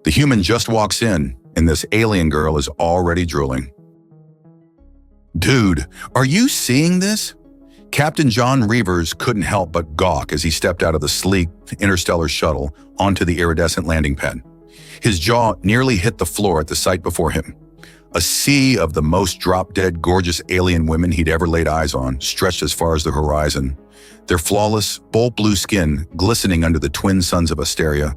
The human just walks in, and this alien girl is already drooling. "Dude, are you seeing this?" Captain John Reavers couldn't help but gawk as he stepped out of the sleek interstellar shuttle onto the iridescent landing pad. His jaw nearly hit the floor at the sight before him. A sea of the most drop-dead gorgeous alien women he'd ever laid eyes on stretched as far as the horizon, their flawless, bolt blue skin glistening under the twin suns of Asteria,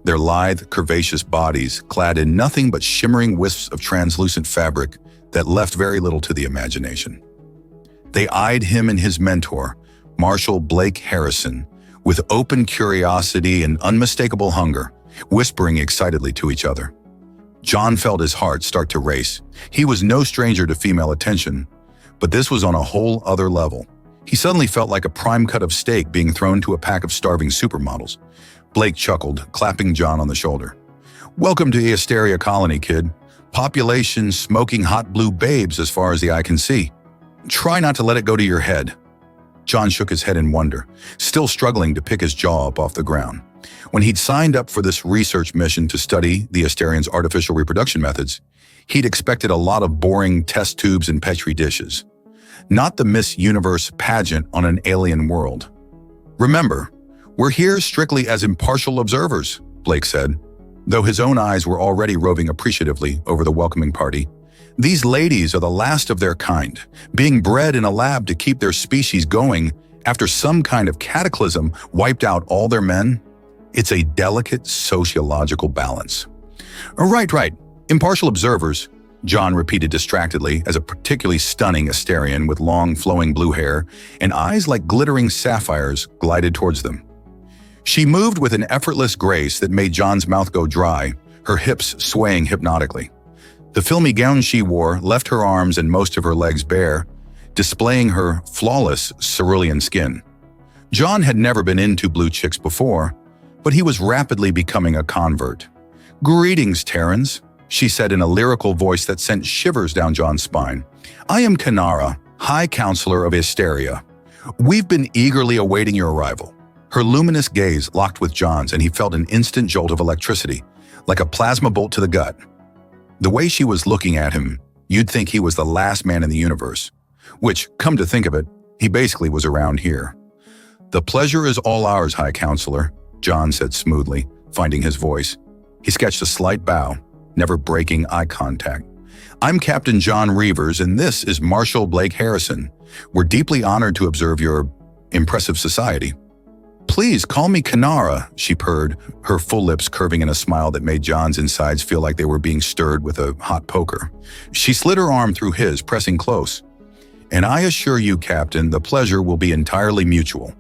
their lithe, curvaceous bodies clad in nothing but shimmering wisps of translucent fabric that left very little to the imagination. They eyed him and his mentor, Marshall Blake Harrison, with open curiosity and unmistakable hunger, whispering excitedly to each other. John felt his heart start to race. He was no stranger to female attention, but this was on a whole other level. He suddenly felt like a prime cut of steak being thrown to a pack of starving supermodels. Blake chuckled, clapping John on the shoulder. "Welcome to the Asteria colony, kid. Population smoking hot blue babes as far as the eye can see. Try not to let it go to your head." John shook his head in wonder, still struggling to pick his jaw up off the ground. When he'd signed up for this research mission to study the Asterians' artificial reproduction methods, he'd expected a lot of boring test tubes and petri dishes. Not the Miss Universe pageant on an alien world. "Remember, we're here strictly as impartial observers," Blake said, though his own eyes were already roving appreciatively over the welcoming party. "These ladies are the last of their kind, being bred in a lab to keep their species going after some kind of cataclysm wiped out all their men. It's a delicate sociological balance." Right. Impartial observers," John repeated distractedly as a particularly stunning Asterian with long, flowing blue hair and eyes like glittering sapphires glided towards them. She moved with an effortless grace that made John's mouth go dry, her hips swaying hypnotically. The filmy gown she wore left her arms and most of her legs bare, displaying her flawless cerulean skin. John had never been into blue chicks before, but he was rapidly becoming a convert. "Greetings, Terrans," she said in a lyrical voice that sent shivers down John's spine. "I am Kanara, High Counselor of Asteria. We've been eagerly awaiting your arrival." Her luminous gaze locked with John's, and he felt an instant jolt of electricity, like a plasma bolt to the gut. The way she was looking at him, you'd think he was the last man in the universe, which, come to think of it, he basically was around here. "The pleasure is all ours, High Counselor," John said smoothly, finding his voice. He sketched a slight bow, never breaking eye contact. "I'm Captain John Reavers, and this is Marshall Blake Harrison. We're deeply honored to observe your impressive society." "Please call me Kanara," she purred, her full lips curving in a smile that made John's insides feel like they were being stirred with a hot poker. She slid her arm through his, pressing close. "And I assure you, Captain, the pleasure will be entirely mutual."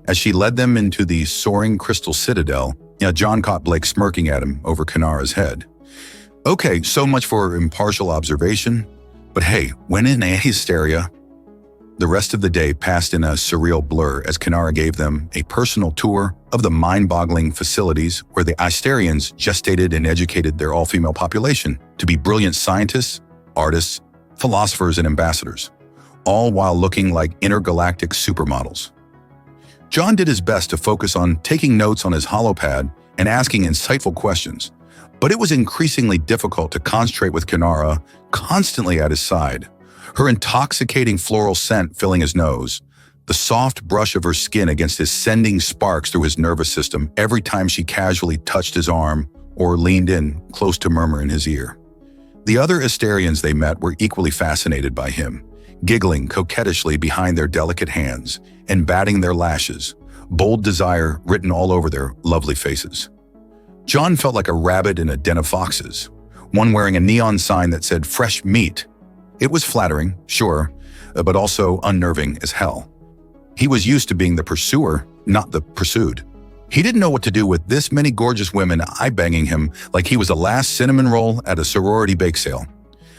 As she led them into the soaring crystal citadel, John caught Blake smirking at him over Kanara's head. "Okay, so much for impartial observation. But hey, when in Asteria..." The rest of the day passed in a surreal blur as Kanara gave them a personal tour of the mind-boggling facilities where the Asterians gestated and educated their all-female population to be brilliant scientists, artists, philosophers, and ambassadors, all while looking like intergalactic supermodels. John did his best to focus on taking notes on his holopad and asking insightful questions, but it was increasingly difficult to concentrate with Kanara constantly at his side, her intoxicating floral scent filling his nose, the soft brush of her skin against his sending sparks through his nervous system every time she casually touched his arm or leaned in close to murmur in his ear. The other Asterians they met were equally fascinated by him, giggling coquettishly behind their delicate hands and batting their lashes, bold desire written all over their lovely faces. John felt like a rabbit in a den of foxes, one wearing a neon sign that said "fresh meat." It was flattering, sure, but also unnerving as hell. He was used to being the pursuer, not the pursued. He didn't know what to do with this many gorgeous women eye-banging him like he was the last cinnamon roll at a sorority bake sale.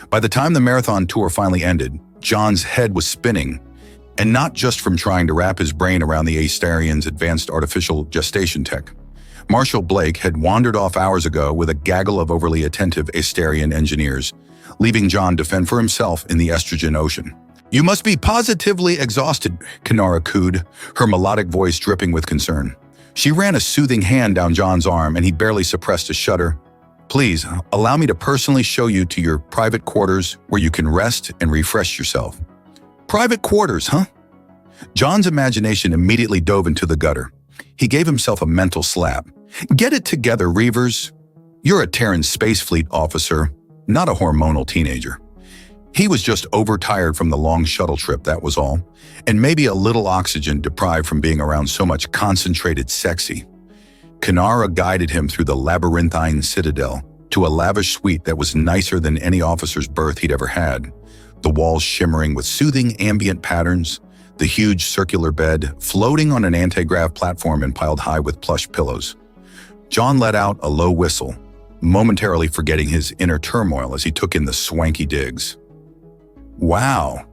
By the time the marathon tour finally ended, John's head was spinning, and not just from trying to wrap his brain around the Asterians' advanced artificial gestation tech. Marshall Blake had wandered off hours ago with a gaggle of overly attentive Asterian engineers, leaving John to fend for himself in the estrogen ocean. "You must be positively exhausted," Kanara cooed, her melodic voice dripping with concern. She ran a soothing hand down John's arm, and he barely suppressed a shudder. Please, allow me to personally show you to your private quarters where you can rest and refresh yourself." Private quarters, huh? John's imagination immediately dove into the gutter. He gave himself a mental slap. "Get it together, Reavers. You're a Terran Space Fleet officer, not a hormonal teenager." He was just overtired from the long shuttle trip, that was all, and maybe a little oxygen deprived from being around so much concentrated sexy. Kanara guided him through the labyrinthine citadel to a lavish suite that was nicer than any officer's berth he'd ever had, the walls shimmering with soothing ambient patterns, the huge circular bed floating on an anti-grav platform and piled high with plush pillows. John let out a low whistle, momentarily forgetting his inner turmoil as he took in the swanky digs. "Wow,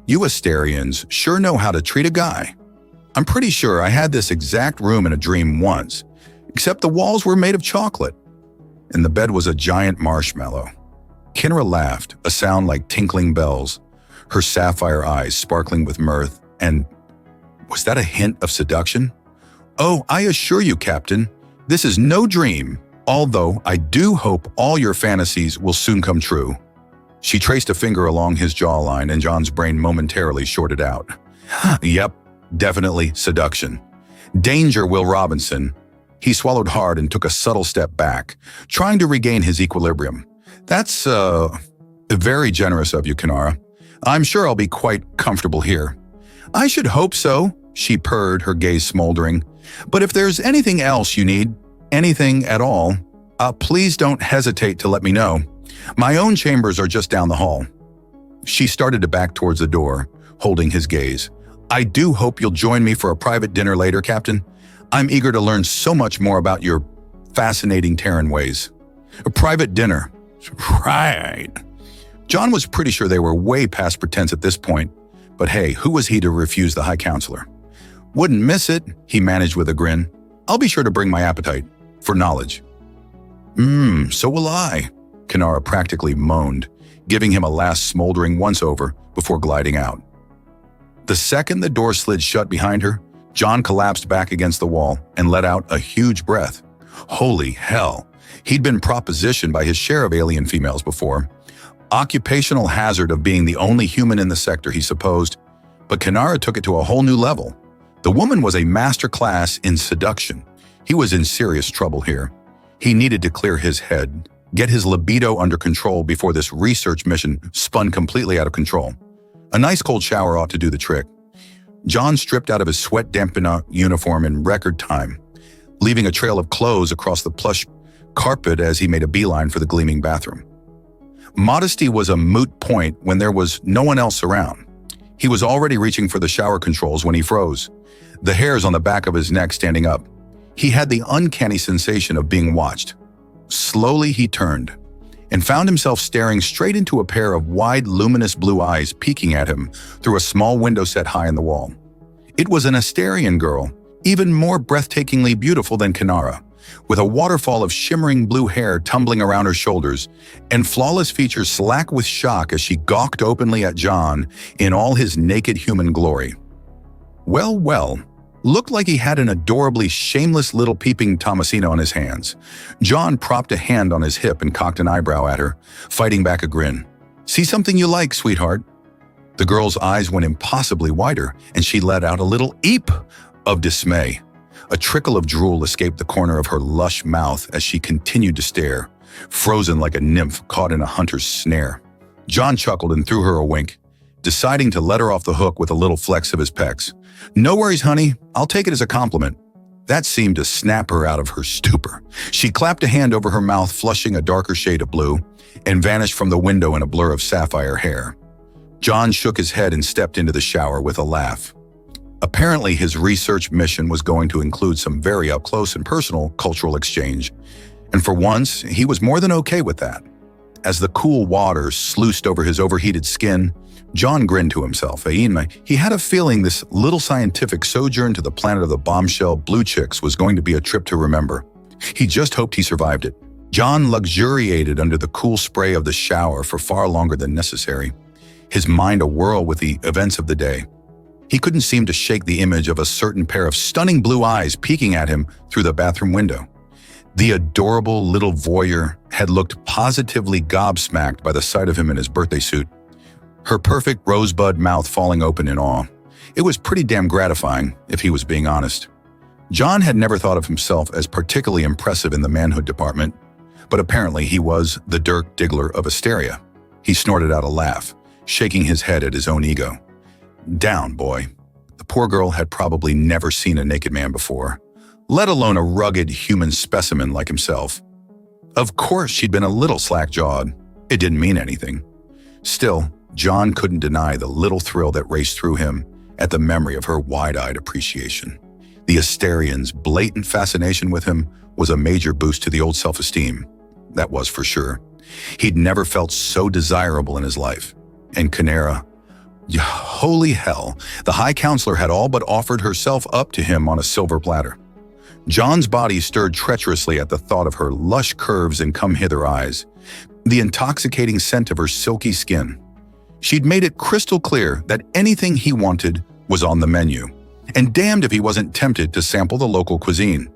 you Astarians sure know how to treat a guy. I'm pretty sure I had this exact room in a dream once, except the walls were made of chocolate, and the bed was a giant marshmallow." Kinra laughed, a sound like tinkling bells, her sapphire eyes sparkling with mirth, and was that a hint of seduction? "Oh, I assure you, Captain, this is no dream, although I do hope all your fantasies will soon come true." She traced a finger along his jawline, and John's brain momentarily shorted out. "Yep, definitely seduction. Danger, Will Robinson." He swallowed hard and took a subtle step back, trying to regain his equilibrium. "That's, very generous of you, Kanara. I'm sure I'll be quite comfortable here." "I should hope so," she purred, her gaze smoldering. "But if there's anything else you need, anything at all, please don't hesitate to let me know. My own chambers are just down the hall." She started to back towards the door, holding his gaze. "I do hope you'll join me for a private dinner later, Captain. I'm eager to learn so much more about your fascinating Terran ways." "A private dinner." Right. John was pretty sure they were way past pretense at this point, but hey, who was he to refuse the High Counselor? "Wouldn't miss it," he managed with a grin. "I'll be sure to bring my appetite for knowledge." So will I," Kanara practically moaned, giving him a last smoldering once-over before gliding out. The second the door slid shut behind her, John collapsed back against the wall and let out a huge breath. Holy hell, he'd been propositioned by his share of alien females before. Occupational hazard of being the only human in the sector, he supposed, but Kanara took it to a whole new level. The woman was a master class in seduction. He was in serious trouble here. He needed to clear his head, get his libido under control before this research mission spun completely out of control. A nice cold shower ought to do the trick. John stripped out of his sweat-dampened uniform in record time, leaving a trail of clothes across the plush carpet as he made a beeline for the gleaming bathroom. Modesty was a moot point when there was no one else around. He was already reaching for the shower controls when he froze, the hairs on the back of his neck standing up. He had the uncanny sensation of being watched. Slowly he turned and found himself staring straight into a pair of wide, luminous blue eyes peeking at him through a small window set high in the wall. It was an Astarian girl, even more breathtakingly beautiful than Kanara, with a waterfall of shimmering blue hair tumbling around her shoulders and flawless features slack with shock as she gawked openly at John in all his naked human glory. Well, looked like he had an adorably shameless little peeping Thomasina on his hands. John propped a hand on his hip and cocked an eyebrow at her, fighting back a grin. "See something you like, sweetheart?" The girl's eyes went impossibly wider, and she let out a little eep of dismay. A trickle of drool escaped the corner of her lush mouth as she continued to stare, frozen like a nymph caught in a hunter's snare. John chuckled and threw her a wink, deciding to let her off the hook with a little flex of his pecs. "No worries, honey. I'll take it as a compliment." That seemed to snap her out of her stupor. She clapped a hand over her mouth, flushing a darker shade of blue, and vanished from the window in a blur of sapphire hair. John shook his head and stepped into the shower with a laugh. Apparently, his research mission was going to include some very up-close and personal cultural exchange, and for once, he was more than okay with that. As the cool water sluiced over his overheated skin, John grinned to himself. He had a feeling this little scientific sojourn to the planet of the bombshell blue chicks was going to be a trip to remember. He just hoped he survived it. John luxuriated under the cool spray of the shower for far longer than necessary, his mind awhirl with the events of the day. He couldn't seem to shake the image of a certain pair of stunning blue eyes peeking at him through the bathroom window. The adorable little voyeur had looked positively gobsmacked by the sight of him in his birthday suit, her perfect rosebud mouth falling open in awe. It was pretty damn gratifying, if he was being honest. John had never thought of himself as particularly impressive in the manhood department, but apparently he was the Dirk Diggler of Asteria. He snorted out a laugh, shaking his head at his own ego. Down, boy. The poor girl had probably never seen a naked man before, let alone a rugged human specimen like himself. Of course she'd been a little slack-jawed. It didn't mean anything. Still, John couldn't deny the little thrill that raced through him at the memory of her wide-eyed appreciation. The Asterian's blatant fascination with him was a major boost to the old self-esteem. That was for sure. He'd never felt so desirable in his life. And Canera, holy hell, the High Counselor had all but offered herself up to him on a silver platter. John's body stirred treacherously at the thought of her lush curves and come-hither eyes, the intoxicating scent of her silky skin. She'd made it crystal clear that anything he wanted was on the menu, and damned if he wasn't tempted to sample the local cuisine.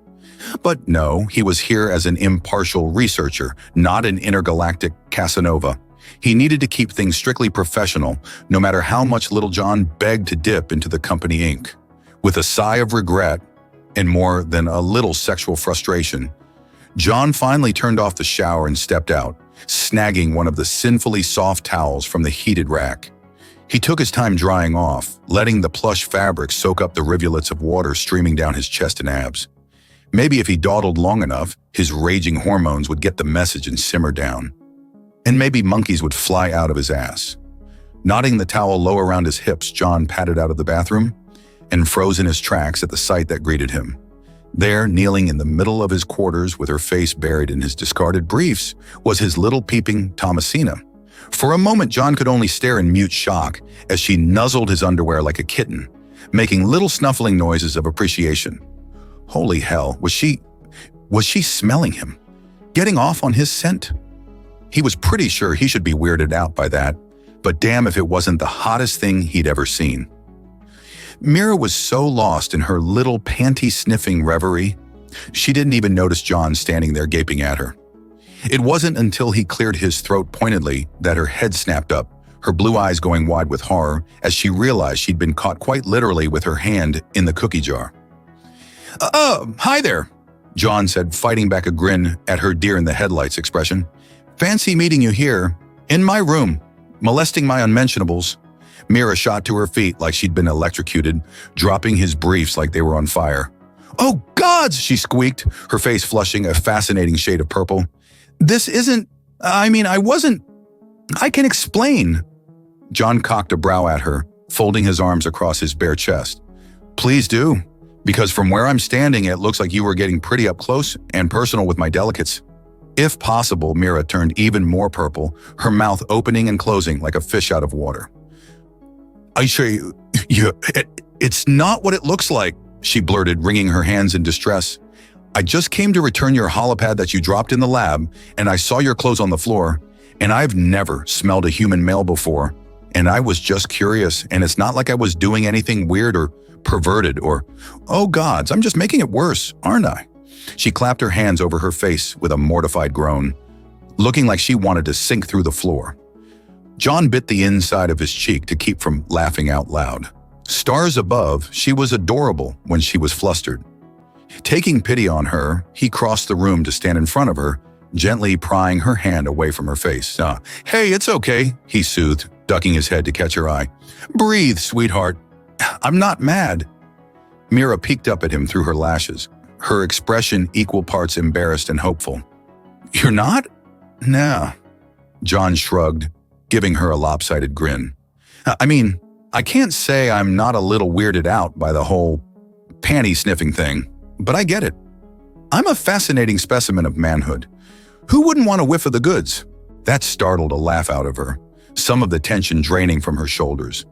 But no, he was here as an impartial researcher, not an intergalactic Casanova. He needed to keep things strictly professional, no matter how much Little John begged to dip into the company ink. With a sigh of regret, and more than a little sexual frustration, John finally turned off the shower and stepped out, snagging one of the sinfully soft towels from the heated rack. He took his time drying off, letting the plush fabric soak up the rivulets of water streaming down his chest and abs. Maybe if he dawdled long enough, his raging hormones would get the message and simmer down. And maybe monkeys would fly out of his ass. Knotting the towel low around his hips, John padded out of the bathroom and froze in his tracks at the sight that greeted him. There, kneeling in the middle of his quarters with her face buried in his discarded briefs, was his little peeping Thomasina. For a moment, John could only stare in mute shock as she nuzzled his underwear like a kitten, making little snuffling noises of appreciation. Holy hell, was she smelling him? Getting off on his scent? He was pretty sure he should be weirded out by that, but damn if it wasn't the hottest thing he'd ever seen. Mira was so lost in her little panty-sniffing reverie, she didn't even notice John standing there gaping at her. It wasn't until he cleared his throat pointedly that her head snapped up, her blue eyes going wide with horror as she realized she'd been caught quite literally with her hand in the cookie jar. Hi there, John said, fighting back a grin at her deer-in-the-headlights expression. Fancy meeting you here, in my room, molesting my unmentionables. Mira shot to her feet like she'd been electrocuted, dropping his briefs like they were on fire. Oh, gods, she squeaked, her face flushing a fascinating shade of purple. This isn't, I can explain. John cocked a brow at her, folding his arms across his bare chest. Please do, because from where I'm standing, it looks like you were getting pretty up close and personal with my delicates. If possible, Mira turned even more purple, her mouth opening and closing like a fish out of water. I assure you, it's not what it looks like, she blurted, wringing her hands in distress. I just came to return your holopad that you dropped in the lab, and I saw your clothes on the floor, and I've never smelled a human male before, and I was just curious, and it's not like I was doing anything weird or perverted or, oh gods, I'm just making it worse, aren't I? She clapped her hands over her face with a mortified groan, looking like she wanted to sink through the floor. John bit the inside of his cheek to keep from laughing out loud. Stars above, she was adorable when she was flustered. Taking pity on her, he crossed the room to stand in front of her, gently prying her hand away from her face. Hey, it's okay, he soothed, ducking his head to catch her eye. Breathe, sweetheart. I'm not mad. Mira peeked up at him through her lashes, her expression equal parts embarrassed and hopeful. You're not? Nah. John shrugged, giving her a lopsided grin. I can't say I'm not a little weirded out by the whole panty-sniffing thing, but I get it. I'm a fascinating specimen of manhood. Who wouldn't want a whiff of the goods? That startled a laugh out of her, some of the tension draining from her shoulders.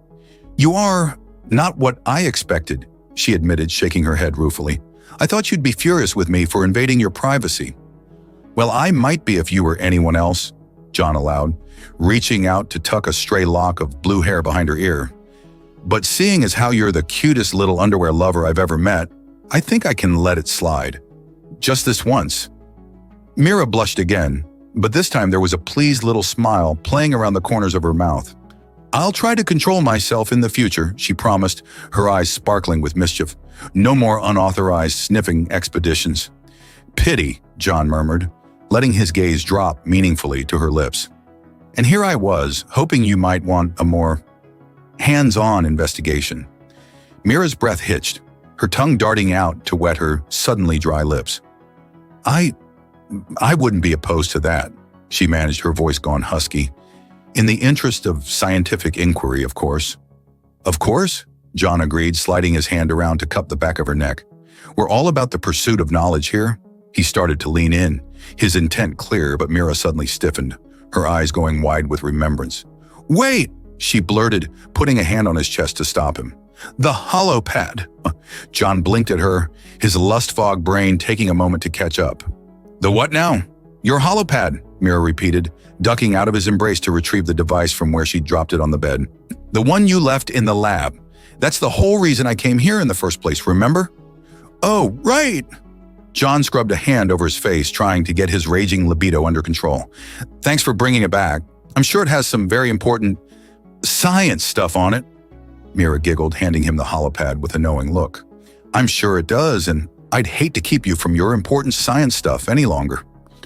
You are not what I expected, she admitted, shaking her head ruefully. I thought you'd be furious with me for invading your privacy. Well, I might be if you were anyone else, John allowed, reaching out to tuck a stray lock of blue hair behind her ear. But seeing as how you're the cutest little underwear lover I've ever met, I think I can let it slide. Just this once. Mira blushed again, but this time there was a pleased little smile playing around the corners of her mouth. "I'll try to control myself in the future," she promised, her eyes sparkling with mischief. "No more unauthorized sniffing expeditions." "Pity," John murmured, letting his gaze drop meaningfully to her lips. "And here I was, hoping you might want a more hands-on investigation." Mira's breath hitched, her tongue darting out to wet her suddenly dry lips. I wouldn't be opposed to that," she managed, her voice gone husky. "In the interest of scientific inquiry, of course." "Of course," John agreed, sliding his hand around to cup the back of her neck. "We're all about the pursuit of knowledge here." He started to lean in, his intent clear, but Mira suddenly stiffened, her eyes going wide with remembrance. "Wait!" she blurted, putting a hand on his chest to stop him. "The holopad." John blinked at her, his lust-fogged brain taking a moment to catch up. "The what now?" "Your holopad," Mira repeated, ducking out of his embrace to retrieve the device from where she dropped it on the bed. "The one you left in the lab. That's the whole reason I came here in the first place, remember?" "Oh, right!" John scrubbed a hand over his face, trying to get his raging libido under control. "Thanks for bringing it back. I'm sure it has some very important science stuff on it." Mira giggled, handing him the holopad with a knowing look. "I'm sure it does, and I'd hate to keep you from your important science stuff any longer."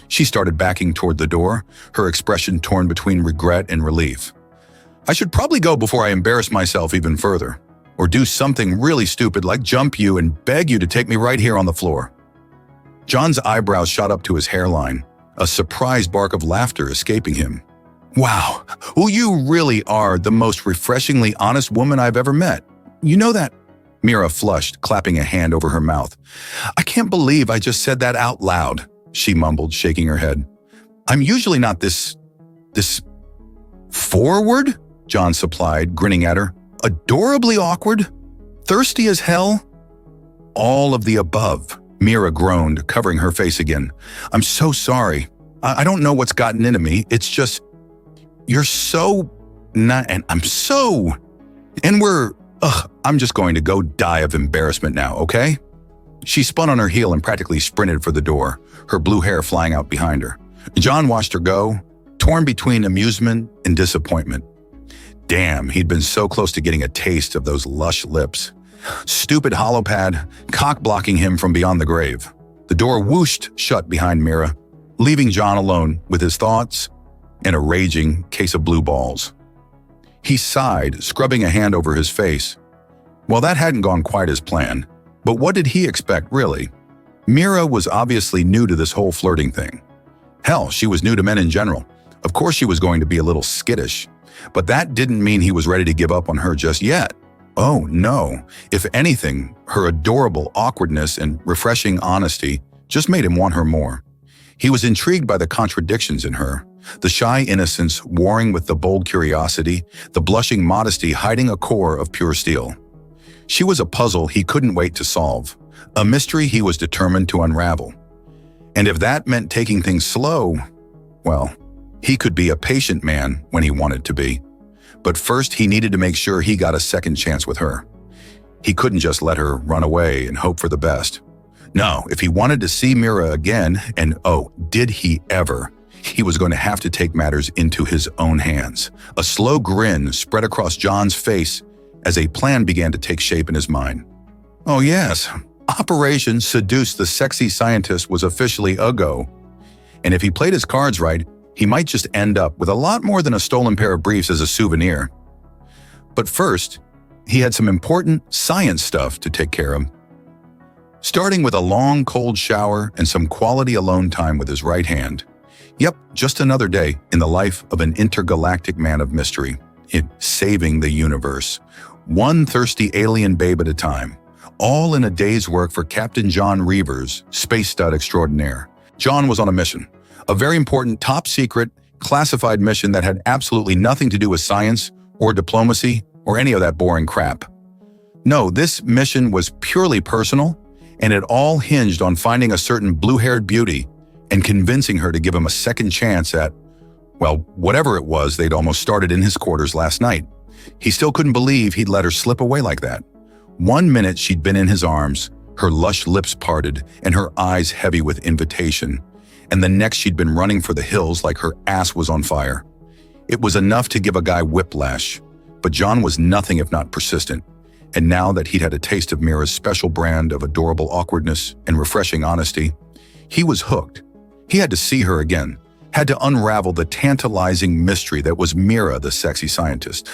She started backing toward the door, her expression torn between regret and relief. "I should probably go before I embarrass myself even further, or do something really stupid like jump you and beg you to take me right here on the floor." John's eyebrows shot up to his hairline, a surprised bark of laughter escaping him. "Wow, well, you really are the most refreshingly honest woman I've ever met. You know that?" Mira flushed, clapping a hand over her mouth. "I can't believe I just said that out loud," she mumbled, shaking her head. "I'm usually not this forward," John supplied, grinning at her. "Adorably awkward? Thirsty as hell?" "All of the above," Mira groaned, covering her face again. "I'm so sorry. I don't know what's gotten into me. It's just, you're so not, and I'm so, and I'm just going to go die of embarrassment now, okay?" She spun on her heel and practically sprinted for the door, her blue hair flying out behind her. John watched her go, torn between amusement and disappointment. Damn, he'd been so close to getting a taste of those lush lips. Stupid holopad, cock-blocking him from beyond the grave. The door whooshed shut behind Mira, leaving John alone with his thoughts and a raging case of blue balls. He sighed, scrubbing a hand over his face. Well, that hadn't gone quite as planned. But what did he expect, really? Mira was obviously new to this whole flirting thing. Hell, she was new to men in general. Of course she was going to be a little skittish. But that didn't mean he was ready to give up on her just yet. Oh, no. If anything, her adorable awkwardness and refreshing honesty just made him want her more. He was intrigued by the contradictions in her, the shy innocence warring with the bold curiosity, the blushing modesty hiding a core of pure steel. She was a puzzle he couldn't wait to solve, a mystery he was determined to unravel. And if that meant taking things slow, well, he could be a patient man when he wanted to be. But first, he needed to make sure he got a second chance with her. He couldn't just let her run away and hope for the best. No, if he wanted to see Mira again, and oh, did he ever, he was going to have to take matters into his own hands. A slow grin spread across John's face as a plan began to take shape in his mind. Oh yes, Operation Seduce the Sexy Scientist was officially a go. And if he played his cards right, he might just end up with a lot more than a stolen pair of briefs as a souvenir. But first, he had some important science stuff to take care of. Starting with a long, cold shower and some quality alone time with his right hand. Yep, just another day in the life of an intergalactic man of mystery, saving the universe. One thirsty alien babe at a time. All in a day's work for Captain John Reavers, space stud extraordinaire. John was on a mission. A very important, top-secret, classified mission that had absolutely nothing to do with science or diplomacy or any of that boring crap. No, this mission was purely personal, and it all hinged on finding a certain blue-haired beauty and convincing her to give him a second chance at, well, whatever it was they'd almost started in his quarters last night. He still couldn't believe he'd let her slip away like that. 1 minute she'd been in his arms, her lush lips parted and her eyes heavy with invitation. and the next she'd been running for the hills like her ass was on fire. It was enough to give a guy whiplash, but John was nothing if not persistent, and now that he'd had a taste of Mira's special brand of adorable awkwardness and refreshing honesty, he was hooked. He had to see her again, had to unravel the tantalizing mystery that was Mira, the sexy scientist.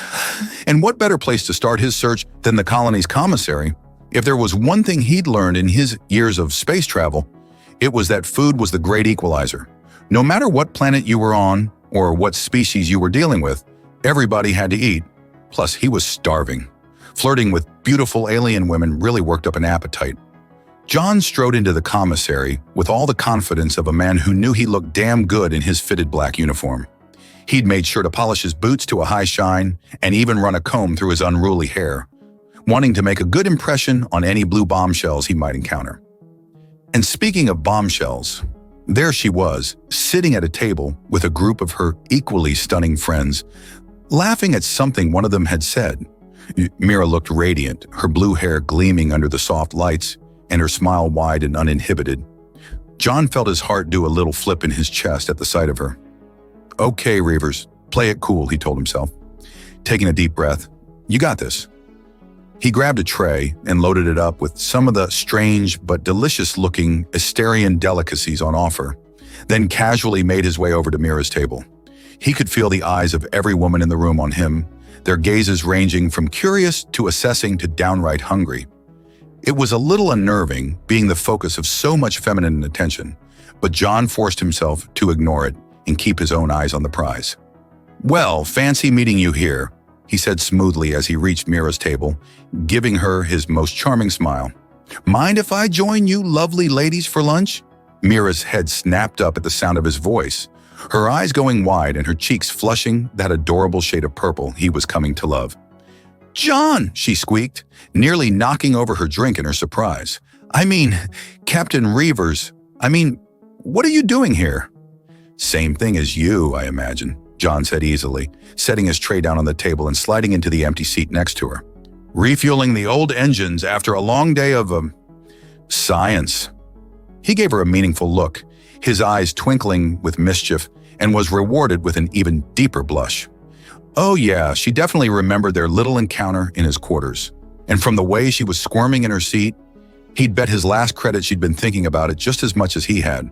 And what better place to start his search than the colony's commissary? If there was one thing he'd learned in his years of space travel, it was that food was the great equalizer. No matter what planet you were on or what species you were dealing with, everybody had to eat. Plus, he was starving. Flirting with beautiful alien women really worked up an appetite. John strode into the commissary with all the confidence of a man who knew he looked damn good in his fitted black uniform. He'd made sure to polish his boots to a high shine and even run a comb through his unruly hair, wanting to make a good impression on any blue bombshells he might encounter. And speaking of bombshells, there she was, sitting at a table with a group of her equally stunning friends, laughing at something one of them had said. Mira looked radiant, her blue hair gleaming under the soft lights, and her smile wide and uninhibited. John felt his heart do a little flip in his chest at the sight of her. "Okay, Reavers, play it cool," he told himself. Taking a deep breath, "You got this." He grabbed a tray and loaded it up with some of the strange but delicious-looking Asterian delicacies on offer, then casually made his way over to Mira's table. He could feel the eyes of every woman in the room on him, their gazes ranging from curious to assessing to downright hungry. It was a little unnerving, being the focus of so much feminine attention, but John forced himself to ignore it and keep his own eyes on the prize. "Well, fancy meeting you here," he said smoothly as he reached Mira's table, giving her his most charming smile. "Mind if I join you lovely ladies for lunch?" Mira's head snapped up at the sound of his voice, her eyes going wide and her cheeks flushing that adorable shade of purple he was coming to love. "John," she squeaked, nearly knocking over her drink in her surprise. Captain Reavers, what are you doing here?" "Same thing as you, I imagine," John said easily, setting his tray down on the table and sliding into the empty seat next to her. "Refueling the old engines after a long day of, science." He gave her a meaningful look, his eyes twinkling with mischief, and was rewarded with an even deeper blush. Oh yeah, she definitely remembered their little encounter in his quarters. And from the way she was squirming in her seat, he'd bet his last credit she'd been thinking about it just as much as he had.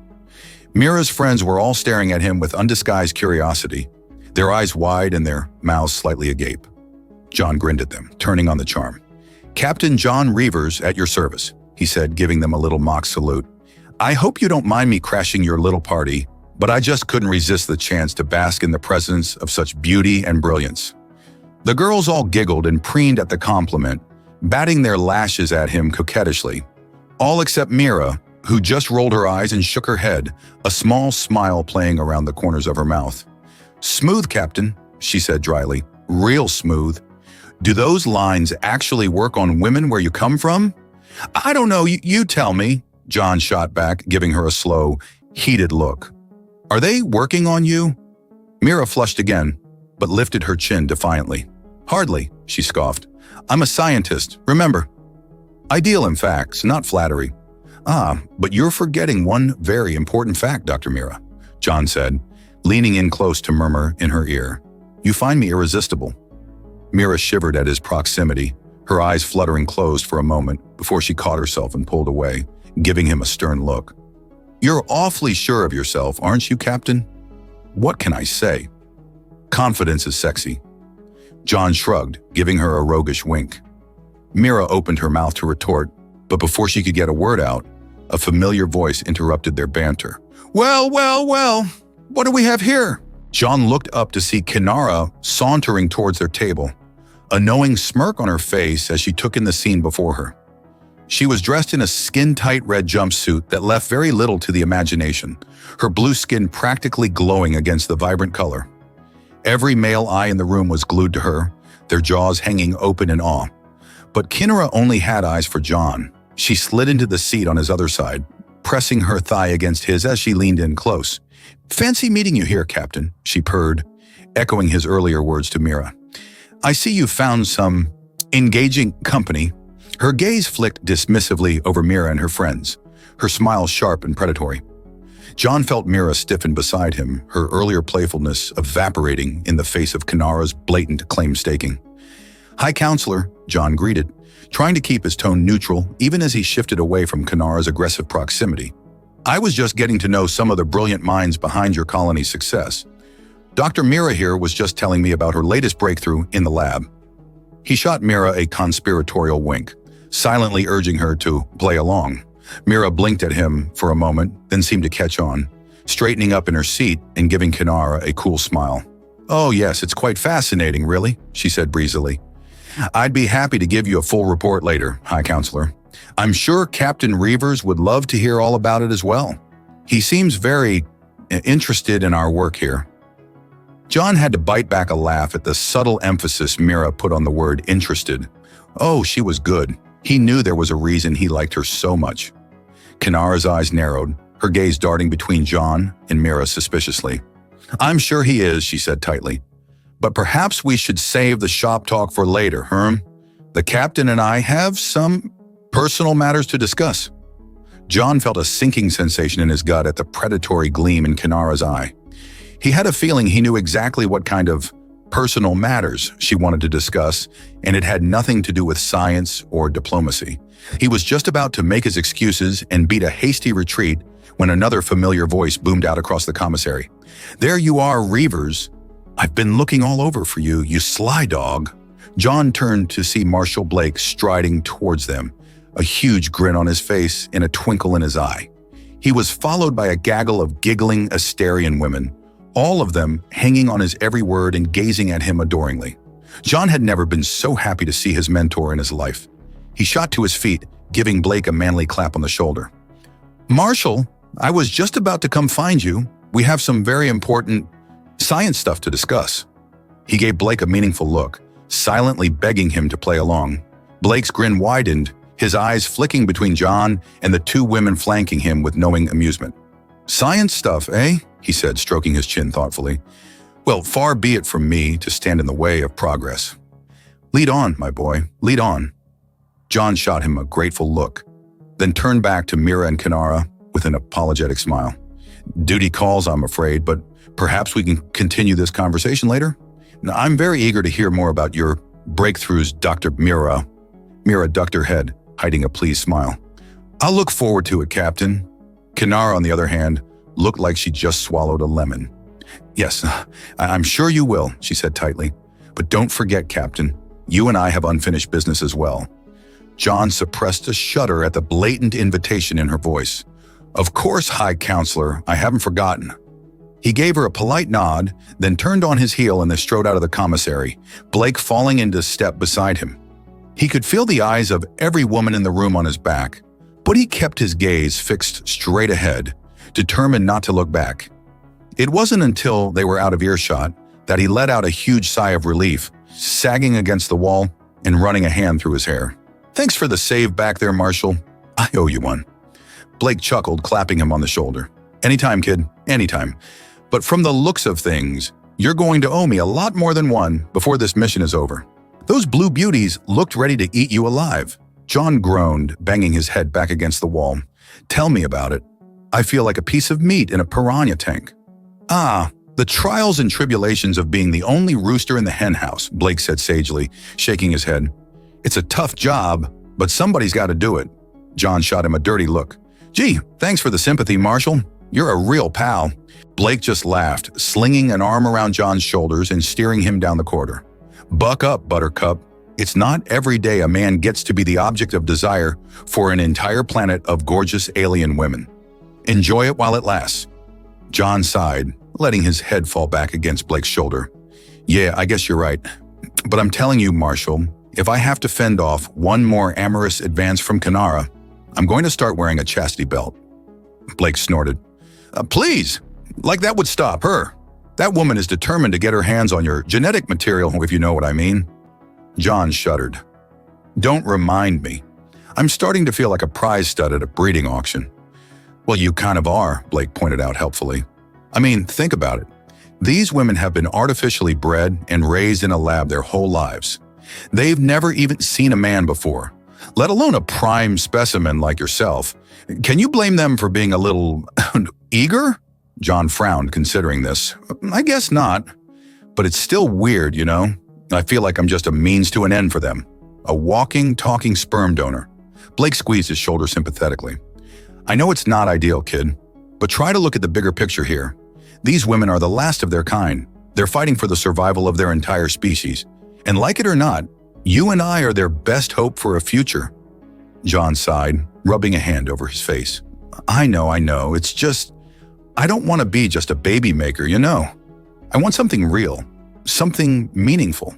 Mira's friends were all staring at him with undisguised curiosity, their eyes wide and their mouths slightly agape. John grinned at them, turning on the charm. "Captain John Reavers at your service," he said, giving them a little mock salute. "I hope you don't mind me crashing your little party, but I just couldn't resist the chance to bask in the presence of such beauty and brilliance." The girls all giggled and preened at the compliment, batting their lashes at him coquettishly, all except Mira, who just rolled her eyes and shook her head, a small smile playing around the corners of her mouth. "Smooth, Captain," she said dryly. "Real smooth. Do those lines actually work on women where you come from?" "I don't know, you tell me," John shot back, giving her a slow, heated look. "Are they working on you?" Mira flushed again, but lifted her chin defiantly. "Hardly," she scoffed. "I'm a scientist, remember. I deal in facts, not flattery." "Ah, but you're forgetting one very important fact, Dr. Mira," John said, leaning in close to murmur in her ear. "You find me irresistible." Mira shivered at his proximity, her eyes fluttering closed for a moment before she caught herself and pulled away, giving him a stern look. "You're awfully sure of yourself, aren't you, Captain?" "What can I say? Confidence is sexy." John shrugged, giving her a roguish wink. Mira opened her mouth to retort, but before she could get a word out, a familiar voice interrupted their banter. Well, what do we have here?" John looked up to see Kinara sauntering towards their table, a knowing smirk on her face as she took in the scene before her. She was dressed in a skin-tight red jumpsuit that left very little to the imagination, her blue skin practically glowing against the vibrant color. Every male eye in the room was glued to her, their jaws hanging open in awe. But Kinara only had eyes for John. She slid into the seat on his other side, pressing her thigh against his as she leaned in close. "Fancy meeting you here, Captain," she purred, echoing his earlier words to Mira. "I see you found some engaging company." Her gaze flicked dismissively over Mira and her friends, her smile sharp and predatory. John felt Mira stiffen beside him, her earlier playfulness evaporating in the face of Kanara's blatant claim-staking. "High Counselor," John greeted, trying to keep his tone neutral even as he shifted away from Kanara's aggressive proximity. "I was just getting to know some of the brilliant minds behind your colony's success. Dr. Mira here was just telling me about her latest breakthrough in the lab." He shot Mira a conspiratorial wink, silently urging her to play along. Mira blinked at him for a moment, then seemed to catch on, straightening up in her seat and giving Kanara a cool smile. "Oh yes, it's quite fascinating, really," she said breezily. "I'd be happy to give you a full report later, High Counselor. I'm sure Captain Reavers would love to hear all about it as well. He seems very interested in our work here." John had to bite back a laugh at the subtle emphasis Mira put on the word interested. Oh, she was good. He knew there was a reason he liked her so much. Kanara's eyes narrowed, her gaze darting between John and Mira suspiciously. "I'm sure he is," she said tightly. "But perhaps we should save the shop talk for later, Herm. The captain and I have some personal matters to discuss." John felt a sinking sensation in his gut at the predatory gleam in Kanara's eye. He had a feeling he knew exactly what kind of personal matters she wanted to discuss, and it had nothing to do with science or diplomacy. He was just about to make his excuses and beat a hasty retreat when another familiar voice boomed out across the commissary. "There you are, Reavers. I've been looking all over for you, you sly dog." John turned to see Marshal Blake striding towards them, a huge grin on his face and a twinkle in his eye. He was followed by a gaggle of giggling Asterian women, all of them hanging on his every word and gazing at him adoringly. John had never been so happy to see his mentor in his life. He shot to his feet, giving Blake a manly clap on the shoulder. "Marshal, I was just about to come find you. We have some very important science stuff to discuss." He gave Blake a meaningful look, silently begging him to play along. Blake's grin widened, his eyes flicking between John and the two women flanking him with knowing amusement. "Science stuff, eh?" he said, stroking his chin thoughtfully. "Well, far be it from me to stand in the way of progress. Lead on, my boy, lead on." John shot him a grateful look, then turned back to Mira and Kanara with an apologetic smile. "Duty calls, I'm afraid, but perhaps we can continue this conversation later? I'm very eager to hear more about your breakthroughs, Dr. Mira." Mira ducked her head, hiding a pleased smile. "I'll look forward to it, Captain." Kanara, on the other hand, looked like she just swallowed a lemon. "Yes, I'm sure you will," she said tightly. "But don't forget, Captain, you and I have unfinished business as well." John suppressed a shudder at the blatant invitation in her voice. "Of course, High Counselor, I haven't forgotten." He gave her a polite nod, then turned on his heel and they strode out of the commissary, Blake falling into step beside him. He could feel the eyes of every woman in the room on his back, but he kept his gaze fixed straight ahead, determined not to look back. It wasn't until they were out of earshot that he let out a huge sigh of relief, sagging against the wall and running a hand through his hair. "Thanks for the save back there, Marshal. I owe you one." Blake chuckled, clapping him on the shoulder. "Anytime, kid, anytime. But from the looks of things, you're going to owe me a lot more than one before this mission is over. Those blue beauties looked ready to eat you alive." John groaned, banging his head back against the wall. "Tell me about it. I feel like a piece of meat in a piranha tank." "Ah, the trials and tribulations of being the only rooster in the henhouse," Blake said sagely, shaking his head. "It's a tough job, but somebody's got to do it." John shot him a dirty look. "Gee, thanks for the sympathy, Marshal. You're a real pal." Blake just laughed, slinging an arm around John's shoulders and steering him down the corridor. "Buck up, Buttercup. It's not every day a man gets to be the object of desire for an entire planet of gorgeous alien women. Enjoy it while it lasts." John sighed, letting his head fall back against Blake's shoulder. "Yeah, I guess you're right. But I'm telling you, Marshal, if I have to fend off one more amorous advance from Kanara, I'm going to start wearing a chastity belt." Blake snorted. Please, like that would stop her. That woman is determined to get her hands on your genetic material, if you know what I mean." John shuddered. "Don't remind me. I'm starting to feel like a prize stud at a breeding auction." "Well, you kind of are," Blake pointed out helpfully. "I mean, think about it. These women have been artificially bred and raised in a lab their whole lives. They've never even seen a man before, let alone a prime specimen like yourself. Can you blame them for being a little Eager? John frowned, considering this. I guess not. But it's still weird, you know? I feel like I'm just a means to an end for them. A walking, talking sperm donor. Blake squeezed his shoulder sympathetically. I know it's not ideal, kid, but try to look at the bigger picture here. These women are the last of their kind. They're fighting for the survival of their entire species. And like it or not, you and I are their best hope for a future. John sighed, rubbing a hand over his face. I know. It's just, I don't want to be just a baby maker, you know. I want something real, something meaningful.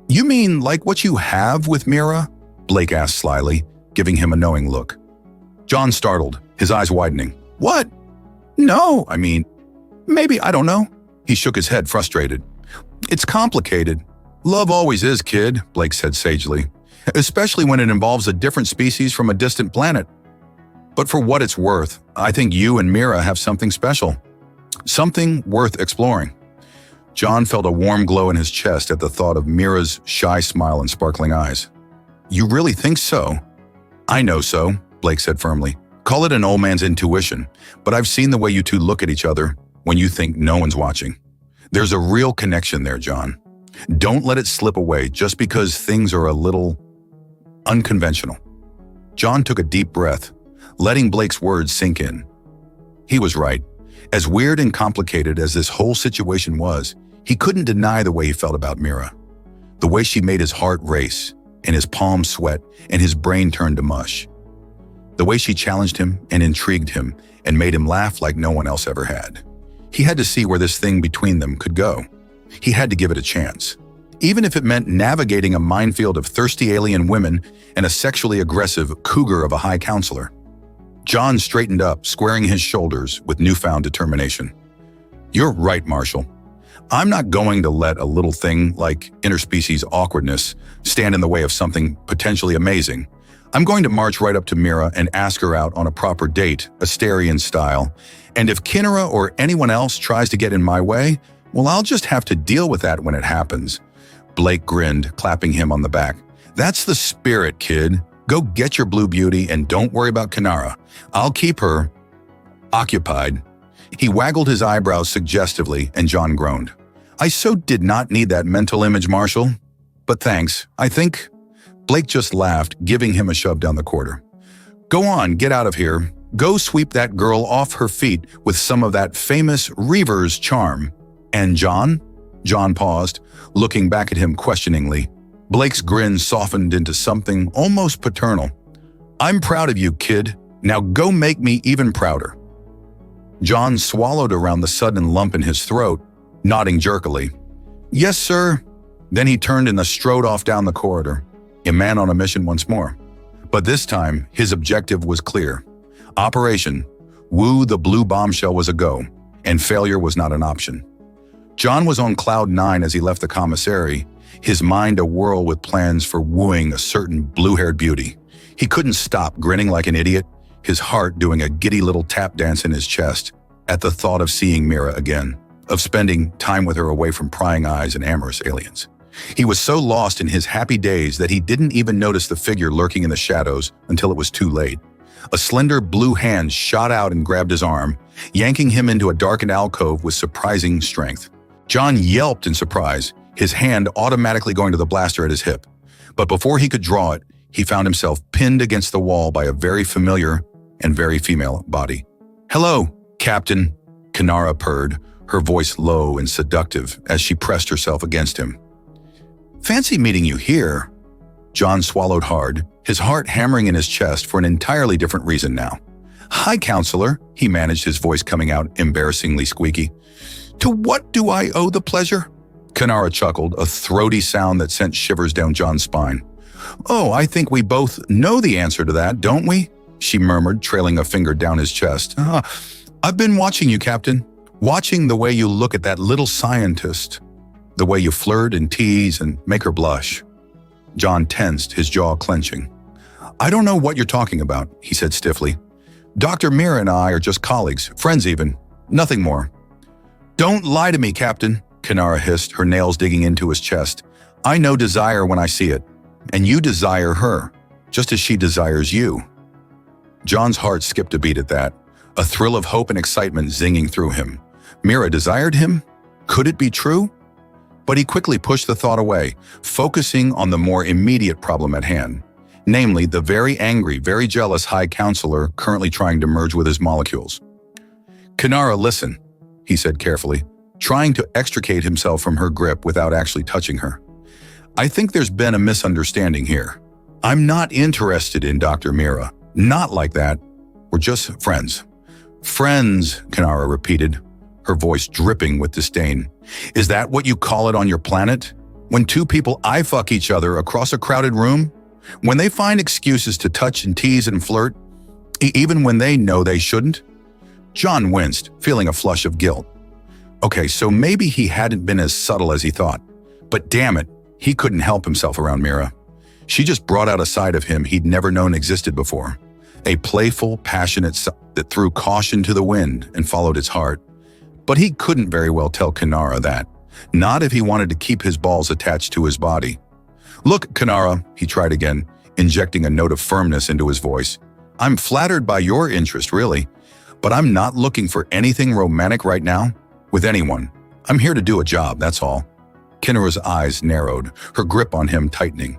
You mean like what you have with Mira? Blake asked slyly, giving him a knowing look. John startled, his eyes widening. What? No, maybe, I don't know. He shook his head, frustrated. It's complicated. Love always is, kid, Blake said sagely, especially when it involves a different species from a distant planet. But for what it's worth, I think you and Mira have something special. Something worth exploring. John felt a warm glow in his chest at the thought of Mira's shy smile and sparkling eyes. You really think so? I know so, Blake said firmly. Call it an old man's intuition, but I've seen the way you two look at each other when you think no one's watching. There's a real connection there, John. Don't let it slip away just because things are a little unconventional. John took a deep breath, letting Blake's words sink in. He was right. As weird and complicated as this whole situation was, he couldn't deny the way he felt about Mira. The way she made his heart race, and his palms sweat, and his brain turn to mush. The way she challenged him and intrigued him and made him laugh like no one else ever had. He had to see where this thing between them could go. He had to give it a chance. Even if it meant navigating a minefield of thirsty alien women and a sexually aggressive cougar of a high counselor. John straightened up, squaring his shoulders with newfound determination. You're right, Marshall. I'm not going to let a little thing like interspecies awkwardness stand in the way of something potentially amazing. I'm going to march right up to Mira and ask her out on a proper date, Asterian style. And if Kinnera or anyone else tries to get in my way, well, I'll just have to deal with that when it happens. Blake grinned, clapping him on the back. That's the spirit, kid. Go get your blue beauty and don't worry about Kinnera. I'll keep her occupied. He waggled his eyebrows suggestively, and John groaned. I so did not need that mental image, Marshall. But thanks, I think. Blake just laughed, giving him a shove down the corridor. Go on, get out of here. Go sweep that girl off her feet with some of that famous Reaver's charm. And John? John paused, looking back at him questioningly. Blake's grin softened into something almost paternal. I'm proud of you, kid. Now go make me even prouder. John swallowed around the sudden lump in his throat, nodding jerkily. Yes, sir. Then he turned and strode off down the corridor, a man on a mission once more. But this time, his objective was clear. Operation Woo the Blue Bombshell was a go, and failure was not an option. John was on cloud 9 as he left the commissary, his mind awhirl with plans for wooing a certain blue-haired beauty. He couldn't stop grinning like an idiot, his heart doing a giddy little tap dance in his chest at the thought of seeing Mira again, of spending time with her away from prying eyes and amorous aliens. He was so lost in his happy days that he didn't even notice the figure lurking in the shadows until it was too late. A slender blue hand shot out and grabbed his arm, yanking him into a darkened alcove with surprising strength. John yelped in surprise, his hand automatically going to the blaster at his hip. But before he could draw it, he found himself pinned against the wall by a very familiar and very female body. Hello, Captain, Kinnera purred, her voice low and seductive as she pressed herself against him. Fancy meeting you here. John swallowed hard, his heart hammering in his chest for an entirely different reason now. Hi, counselor, he managed, his voice coming out embarrassingly squeaky. To what do I owe the pleasure? Kinnera chuckled, a throaty sound that sent shivers down John's spine. Oh, I think we both know the answer to that, don't we? She murmured, trailing a finger down his chest. I've been watching you, Captain. Watching the way you look at that little scientist. The way you flirt and tease and make her blush. John tensed, his jaw clenching. I don't know what you're talking about, he said stiffly. Dr. Mira and I are just colleagues, friends even. Nothing more. Don't lie to me, Captain, Kinnera hissed, her nails digging into his chest. I know desire when I see it. And you desire her, just as she desires you. John's heart skipped a beat at that. a thrill of hope and excitement zinging through him. Mira desired him? Could it be true? But he quickly pushed the thought away, focusing on the more immediate problem at hand, namely the very angry, very jealous High Counselor currently trying to merge with his molecules. "Kinara, listen," he said carefully, trying to extricate himself from her grip without actually touching her. "I think there's been a misunderstanding here. I'm not interested in Dr. Mira. Not like that. We're just friends." "Friends," Kinara repeated, her voice dripping with disdain. "Is that what you call it on your planet? When two people eye-fuck each other across a crowded room? When they find excuses to touch and tease and flirt, even when they know they shouldn't?" John winced, feeling a flush of guilt. Okay, so maybe he hadn't been as subtle as he thought. But damn it, he couldn't help himself around Mira. She just brought out a side of him he'd never known existed before. A playful, passionate side that threw caution to the wind and followed his heart. But he couldn't very well tell Kinara that. Not if he wanted to keep his balls attached to his body. "Look, Kinara," he tried again, injecting a note of firmness into his voice. "I'm flattered by your interest, really, but I'm not looking for anything romantic right now, with anyone. I'm here to do a job, that's all." Kinara's eyes narrowed, her grip on him tightening.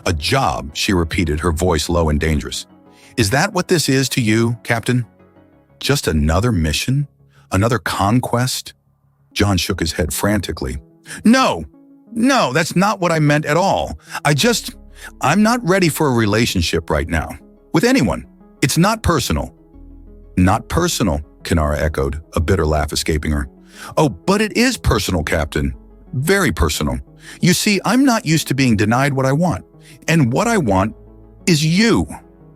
"A job," she repeated, her voice low and dangerous. "Is that what this is to you, Captain? Just another mission? Another conquest?" John shook his head frantically. No, that's not what I meant at all. I'm not ready for a relationship right now. With anyone. It's not personal." "Not personal," Kinara echoed, a bitter laugh escaping her. "Oh, but it is personal, Captain. Very personal. You see, I'm not used to being denied what I want. And what I want is you."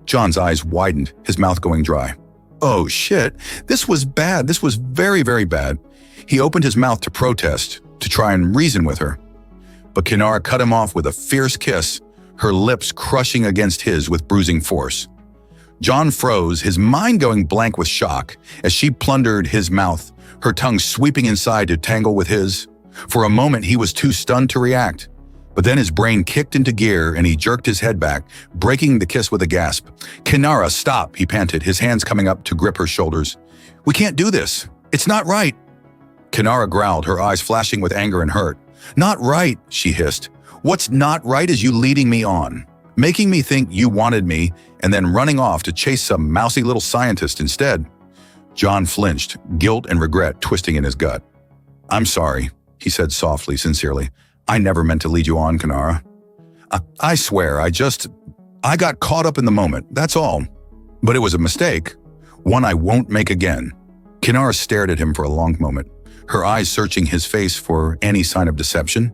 John's eyes widened, his mouth going dry. Oh shit, this was bad. This was very, very bad. He opened his mouth to protest, to try and reason with her. But Kinara cut him off with a fierce kiss, her lips crushing against his with bruising force. John froze, his mind going blank with shock, as she plundered his mouth, her tongue sweeping inside to tangle with his. For a moment, he was too stunned to react. But then his brain kicked into gear and he jerked his head back, breaking the kiss with a gasp. "Kinara, stop," he panted, his hands coming up to grip her shoulders. "We can't do this. It's not right." Kinara growled, her eyes flashing with anger and hurt. "Not right," she hissed. "What's not right is you leading me on, making me think you wanted me, and then running off to chase some mousy little scientist instead." John flinched, guilt and regret twisting in his gut. "I'm sorry," he said softly, sincerely. "I never meant to lead you on, Kinara. I swear, I got caught up in the moment, that's all. But it was a mistake, one I won't make again." Kinara stared at him for a long moment, her eyes searching his face for any sign of deception.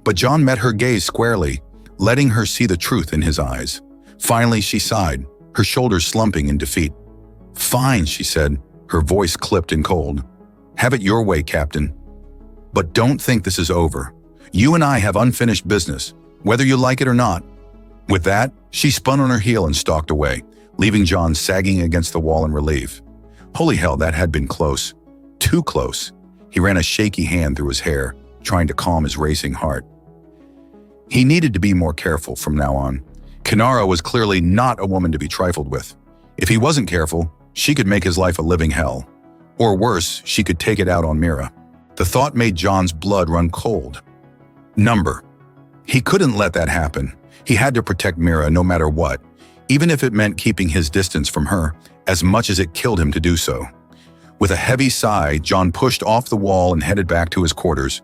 But John met her gaze squarely, letting her see the truth in his eyes. Finally, she sighed, her shoulders slumping in defeat. "Fine," she said, her voice clipped and cold. "Have it your way, Captain. But don't think this is over. You and I have unfinished business, whether you like it or not." With that, she spun on her heel and stalked away, leaving John sagging against the wall in relief. Holy hell, that had been close. Too close. He ran a shaky hand through his hair, trying to calm his racing heart. He needed to be more careful from now on. Kinara was clearly not a woman to be trifled with. If he wasn't careful, she could make his life a living hell. Or worse, she could take it out on Mira. The thought made John's blood run cold. Number. He couldn't let that happen. He had to protect Mira no matter what, even if it meant keeping his distance from her, as much as it killed him to do so. With a heavy sigh, John pushed off the wall and headed back to his quarters,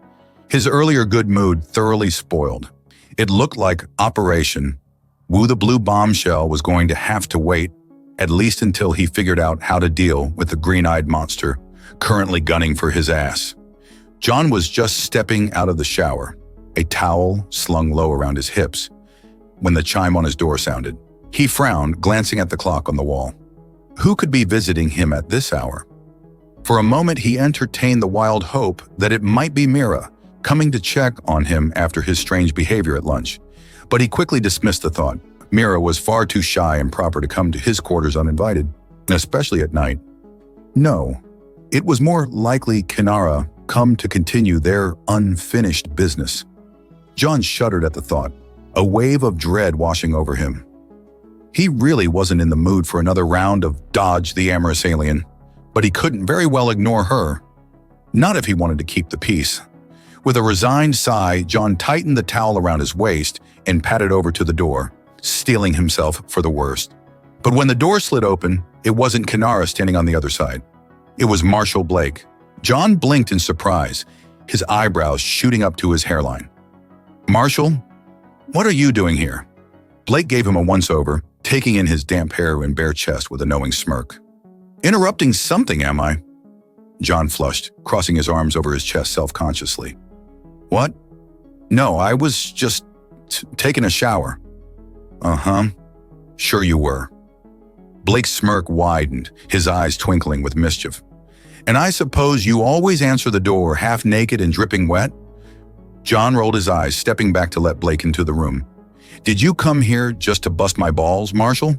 his earlier good mood thoroughly spoiled. It looked like Operation Woo the Blue Bombshell was going to have to wait, at least until he figured out how to deal with the green-eyed monster currently gunning for his ass. John was just stepping out of the shower, a towel slung low around his hips, when the chime on his door sounded. He frowned, glancing at the clock on the wall. Who could be visiting him at this hour? For a moment, he entertained the wild hope that it might be Mira, coming to check on him after his strange behavior at lunch. But he quickly dismissed the thought. Mira was far too shy and proper to come to his quarters uninvited, especially at night. No, it was more likely Kinara come to continue their unfinished business. John shuddered at the thought, a wave of dread washing over him. He really wasn't in the mood for another round of dodge the amorous alien. but he couldn't very well ignore her. Not if he wanted to keep the peace. With a resigned sigh, John tightened the towel around his waist and padded over to the door, steeling himself for the worst. But when the door slid open, it wasn't Kinara standing on the other side. It was Marshall Blake. John blinked in surprise, his eyebrows shooting up to his hairline. "Marshall, what are you doing here?" Blake gave him a once-over, taking in his damp hair and bare chest with a knowing smirk. "Interrupting something, am I?" John flushed, crossing his arms over his chest self-consciously. "What? No, I was just taking a shower." "Uh-huh. Sure you were." Blake's smirk widened, his eyes twinkling with mischief. "And I suppose you always answer the door half naked and dripping wet?" John rolled his eyes, stepping back to let Blake into the room. "Did you come here just to bust my balls, Marshall?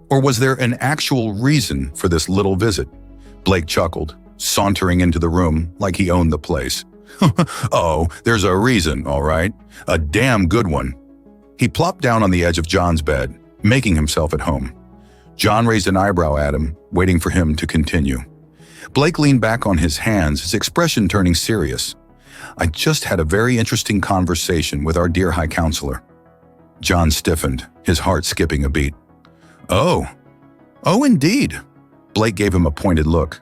Or was there an actual reason for this little visit?" Blake chuckled, sauntering into the room like he owned the place. "Oh, there's a reason, all right. A damn good one." He plopped down on the edge of John's bed, making himself at home. John raised an eyebrow at him, waiting for him to continue. Blake leaned back on his hands, his expression turning serious. "I just had a very interesting conversation with our dear High Counselor." John stiffened, his heart skipping a beat. Oh, indeed." Blake gave him a pointed look.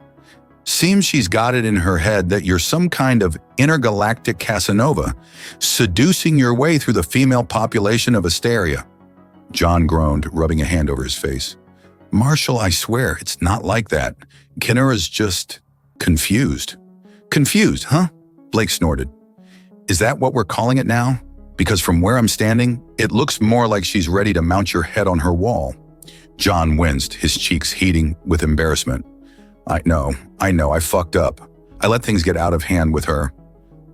"Seems she's got it in her head that you're some kind of intergalactic Casanova, seducing your way through the female population of Asteria." John groaned, rubbing a hand over his face. "Marshall, I swear, it's not like that. Kinara's just confused." "Confused, huh?" Blake snorted. "Is that what we're calling it now? Because from where I'm standing, it looks more like she's ready to mount your head on her wall." John winced, his cheeks heating with embarrassment. I know, I fucked up. I let things get out of hand with her.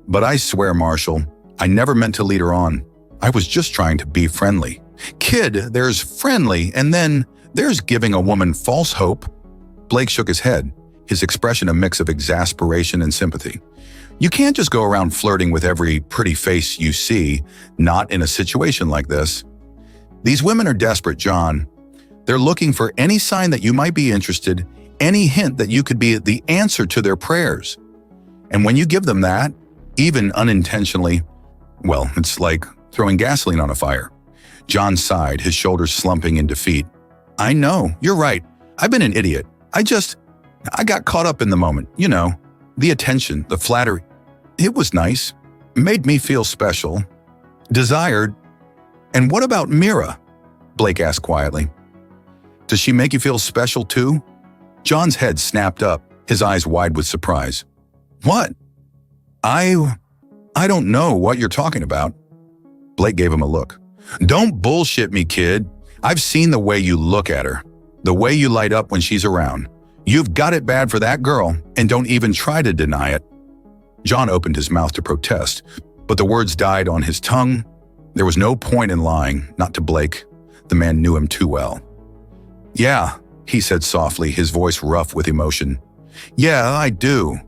But I swear, Marshall, I never meant to lead her on. I was just trying to be friendly. Kid, there's friendly, and then there's giving a woman false hope." Blake shook his head, his expression a mix of exasperation and sympathy. "You can't just go around flirting with every pretty face you see, not in a situation like this. These women are desperate, John. They're looking for any sign that you might be interested, any hint that you could be the answer to their prayers. And when you give them that, even unintentionally, well, it's like throwing gasoline on a fire." John sighed, his shoulders slumping in defeat. "I know, you're right. I've been an idiot. I got caught up in the moment, you know. The attention, the flattery. It was nice. Made me feel special. Desired. And what about Mira?" Blake asked quietly. "Does she make you feel special too?" John's head snapped up, his eyes wide with surprise. "What? I don't know what you're talking about." Blake gave him a look. "Don't bullshit me, kid. I've seen the way you look at her, the way you light up when she's around. You've got it bad for that girl, and don't even try to deny it." John opened his mouth to protest, but the words died on his tongue. There was no point in lying, not to Blake. The man knew him too well. "Yeah," he said softly, his voice rough with emotion. "Yeah, I do.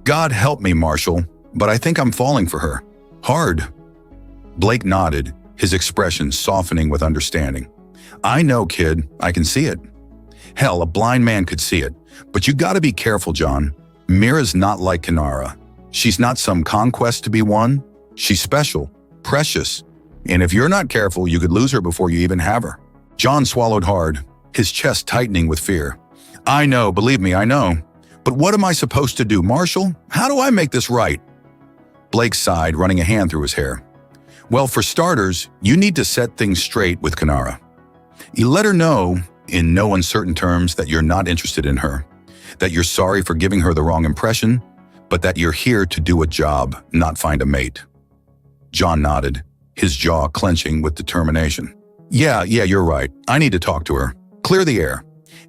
God help me, Marshall, but I think I'm falling for her. Hard." Blake nodded, his expression softening with understanding. "I know, kid. I can see it. Hell, a blind man could see it. But you gotta be careful, John. Mira's not like Kinara. She's not some conquest to be won. She's special, precious. And if you're not careful, you could lose her before you even have her." John swallowed hard, his chest tightening with fear. "I know, believe me, I know. But what am I supposed to do, Marshall? How do I make this right?" Blake sighed, running a hand through his hair. "Well, for starters, you need to set things straight with Kinara. You let her know, in no uncertain terms, that you're not interested in her, that you're sorry for giving her the wrong impression, but that you're here to do a job, not find a mate." John nodded, his jaw clenching with determination. Yeah, you're right. I need to talk to her. Clear the air.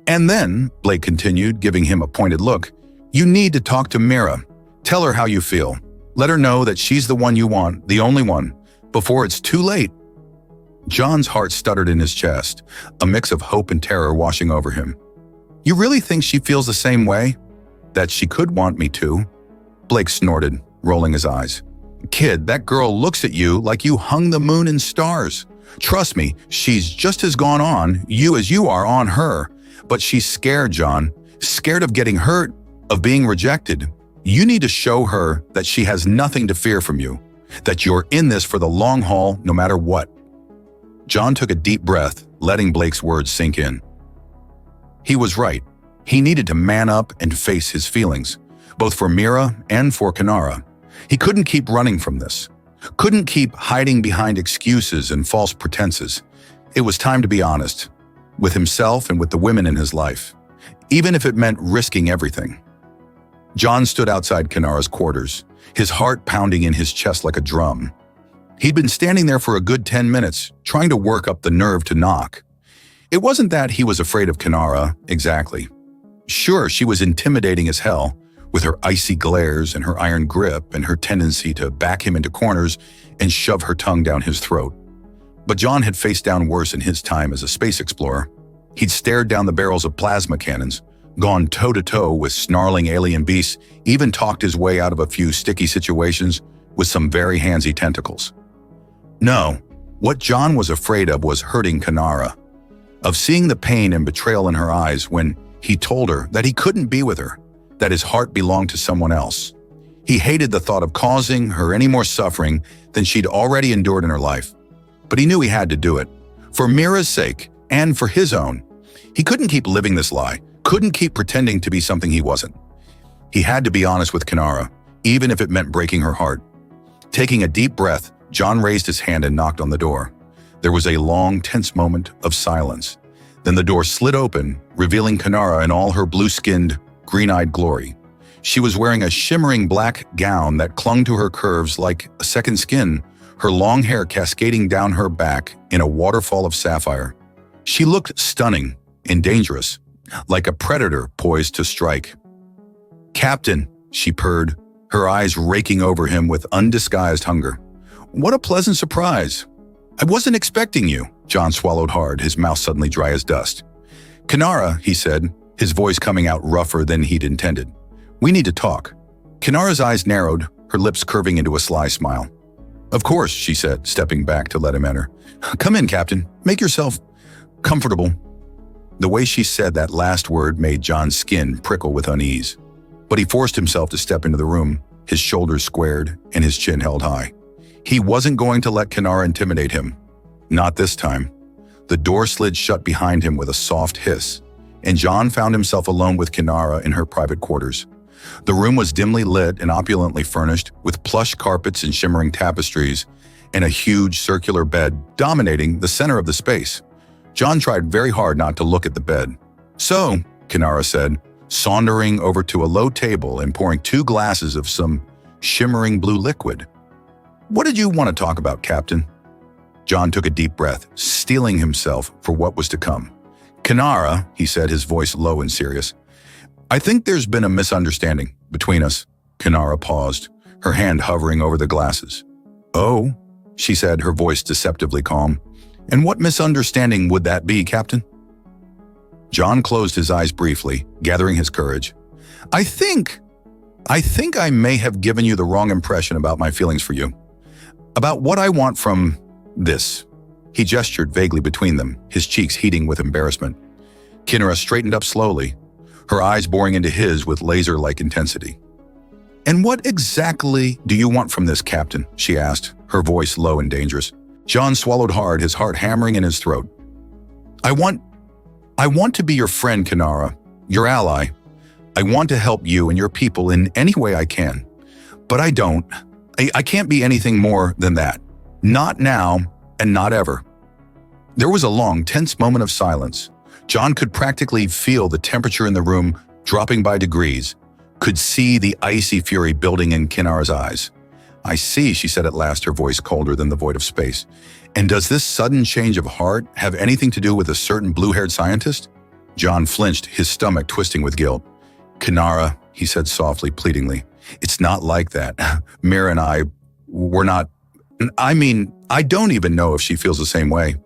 And then," Blake continued, giving him a pointed look, "you need to talk to Mira. Tell her how you feel. Let her know that she's the one you want, the only one, before it's too late." John's heart stuttered in his chest, a mix of hope and terror washing over him. "You really think she feels the same way? That she could want me to?" Blake snorted, rolling his eyes. "Kid, that girl looks at you like you hung the moon in stars. Trust me, she's just as gone on you as you are on her. But she's scared, John. Scared of getting hurt, of being rejected? You need to show her that she has nothing to fear from you, that you're in this for the long haul no matter what. John took a deep breath, letting Blake's words sink in. He was right. He needed to man up and face his feelings, both for Mira and for Kinara. He couldn't keep running from this. Couldn't keep hiding behind excuses and false pretenses. It was time to be honest, with himself and with the women in his life, even if it meant risking everything. John stood outside Kinara's quarters, his heart pounding in his chest like a drum. He'd been standing there for a good 10 minutes, trying to work up the nerve to knock. It wasn't that he was afraid of Kinara, exactly. Sure, she was intimidating as hell, with her icy glares and her iron grip and her tendency to back him into corners and shove her tongue down his throat. But John had faced down worse in his time as a space explorer. He'd stared down the barrels of plasma cannons, gone toe-to-toe with snarling alien beasts, even talked his way out of a few sticky situations with some very handsy tentacles. No, what John was afraid of was hurting Kinara, of seeing the pain and betrayal in her eyes when he told her that he couldn't be with her, that his heart belonged to someone else. He hated the thought of causing her any more suffering than she'd already endured in her life. But he knew he had to do it, for Mira's sake and for his own. He couldn't keep living this lie, couldn't keep pretending to be something he wasn't. He had to be honest with Kinara, even if it meant breaking her heart. Taking a deep breath, John raised his hand and knocked on the door. There was a long, tense moment of silence. Then the door slid open, revealing Kinara in all her blue-skinned, green-eyed glory. She was wearing a shimmering black gown that clung to her curves like a second skin, her long hair cascading down her back in a waterfall of sapphire. She looked stunning and dangerous, like a predator poised to strike. "Captain," she purred, her eyes raking over him with undisguised hunger. "What a pleasant surprise. I wasn't expecting you." John swallowed hard, his mouth suddenly dry as dust. "Kinara," he said, his voice coming out rougher than he'd intended. "We need to talk." Kinara's eyes narrowed, her lips curving into a sly smile. "Of course," she said, stepping back to let him enter. "Come in, Captain. Make yourself comfortable." The way she said that last word made John's skin prickle with unease. But he forced himself to step into the room, his shoulders squared and his chin held high. He wasn't going to let Kinara intimidate him. Not this time. The door slid shut behind him with a soft hiss, and John found himself alone with Kinara in her private quarters. The room was dimly lit and opulently furnished, with plush carpets and shimmering tapestries, and a huge circular bed dominating the center of the space. John tried very hard not to look at the bed. "So," Kinara said, sauntering over to a low table and pouring 2 glasses of some shimmering blue liquid. "What did you want to talk about, Captain?" John took a deep breath, steeling himself for what was to come. "Kinara," he said, his voice low and serious, "I think there's been a misunderstanding between us." Kinara paused, her hand hovering over the glasses. "Oh," she said, her voice deceptively calm. "And what misunderstanding would that be, Captain?" John closed his eyes briefly, gathering his courage. I think I may have given you the wrong impression about my feelings for you. About what I want from this." He gestured vaguely between them, his cheeks heating with embarrassment. Kinara straightened up slowly, her eyes boring into his with laser-like intensity. "And what exactly do you want from this, Captain?" she asked, her voice low and dangerous. John swallowed hard, his heart hammering in his throat. I want to be your friend, Kinara, your ally. I want to help you and your people in any way I can. But I don't. I can't be anything more than that. Not now, and not ever." There was a long, tense moment of silence. John could practically feel the temperature in the room dropping by degrees, could see the icy fury building in Kinara's eyes. "I see," she said at last, her voice colder than the void of space. "And does this sudden change of heart have anything to do with a certain blue-haired scientist?" John flinched, his stomach twisting with guilt. "Kinara," he said softly, pleadingly, "it's not like that. Mira and we're not. I mean, I don't even know if she feels the same way."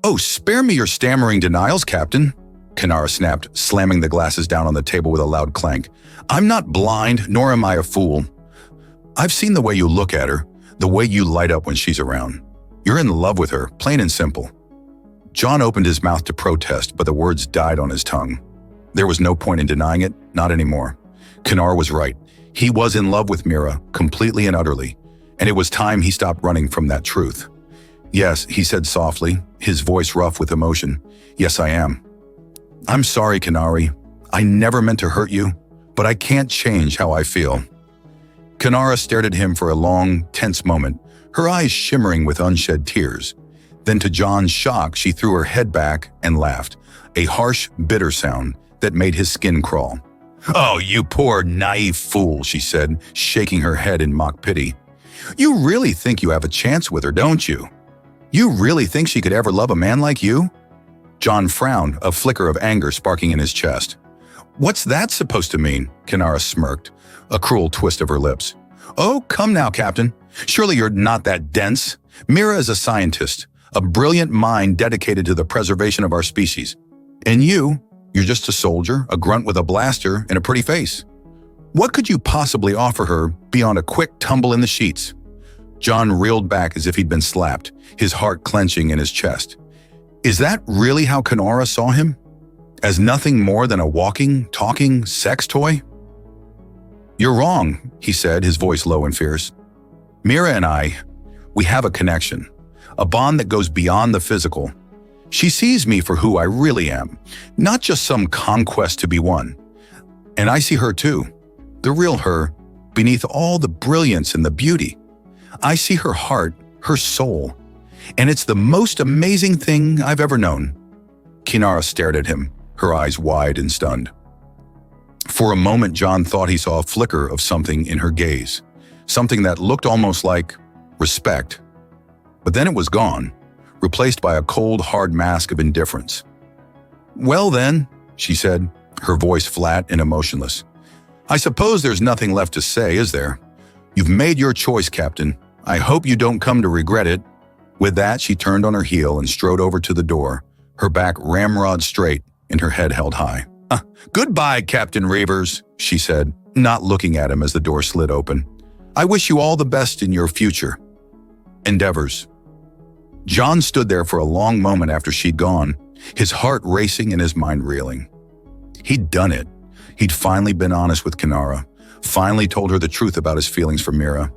"Oh, spare me your stammering denials, Captain," Kinara snapped, slamming the glasses down on the table with a loud clank. "I'm not blind, nor am I a fool. I've seen the way you look at her, the way you light up when she's around. You're in love with her, plain and simple." John opened his mouth to protest, but the words died on his tongue. There was no point in denying it, not anymore. Kinara was right. He was in love with Mira, completely and utterly, and it was time he stopped running from that truth. "Yes," he said softly, his voice rough with emotion. "Yes, I am." "I'm sorry, Kinari. I never meant to hurt you, but I can't change how I feel." Kinara stared at him for a long, tense moment, her eyes shimmering with unshed tears. Then to John's shock, she threw her head back and laughed, a harsh, bitter sound that made his skin crawl. "Oh, you poor, naive fool," she said, shaking her head in mock pity. "You really think you have a chance with her, don't you? You really think she could ever love a man like you?" John frowned, a flicker of anger sparking in his chest. "What's that supposed to mean?" Kinara smirked, a cruel twist of her lips. "Oh, come now, Captain. Surely you're not that dense. Mira is a scientist, a brilliant mind dedicated to the preservation of our species. And you're just a soldier, a grunt with a blaster and a pretty face. What could you possibly offer her beyond a quick tumble in the sheets?" John reeled back as if he'd been slapped, his heart clenching in his chest. Is that really how Kinara saw him? As nothing more than a walking, talking sex toy? "You're wrong," he said, his voice low and fierce. "Mira and we have a connection, a bond that goes beyond the physical. She sees me for who I really am, not just some conquest to be won. And I see her too, the real her, beneath all the brilliance and the beauty. I see her heart, her soul, and it's the most amazing thing I've ever known." Kinara stared at him, her eyes wide and stunned. For a moment, John thought he saw a flicker of something in her gaze, something that looked almost like respect. But then it was gone, replaced by a cold, hard mask of indifference. "Well then," she said, her voice flat and emotionless, "I suppose there's nothing left to say, is there? You've made your choice, Captain. I hope you don't come to regret it." With that, she turned on her heel and strode over to the door, her back ramrod straight and her head held high. "Goodbye, Captain Reavers," she said, not looking at him as the door slid open. "I wish you all the best in your future endeavors." John stood there for a long moment after she'd gone, his heart racing and his mind reeling. He'd done it. He'd finally been honest with Kinara, finally told her the truth about his feelings for Mira.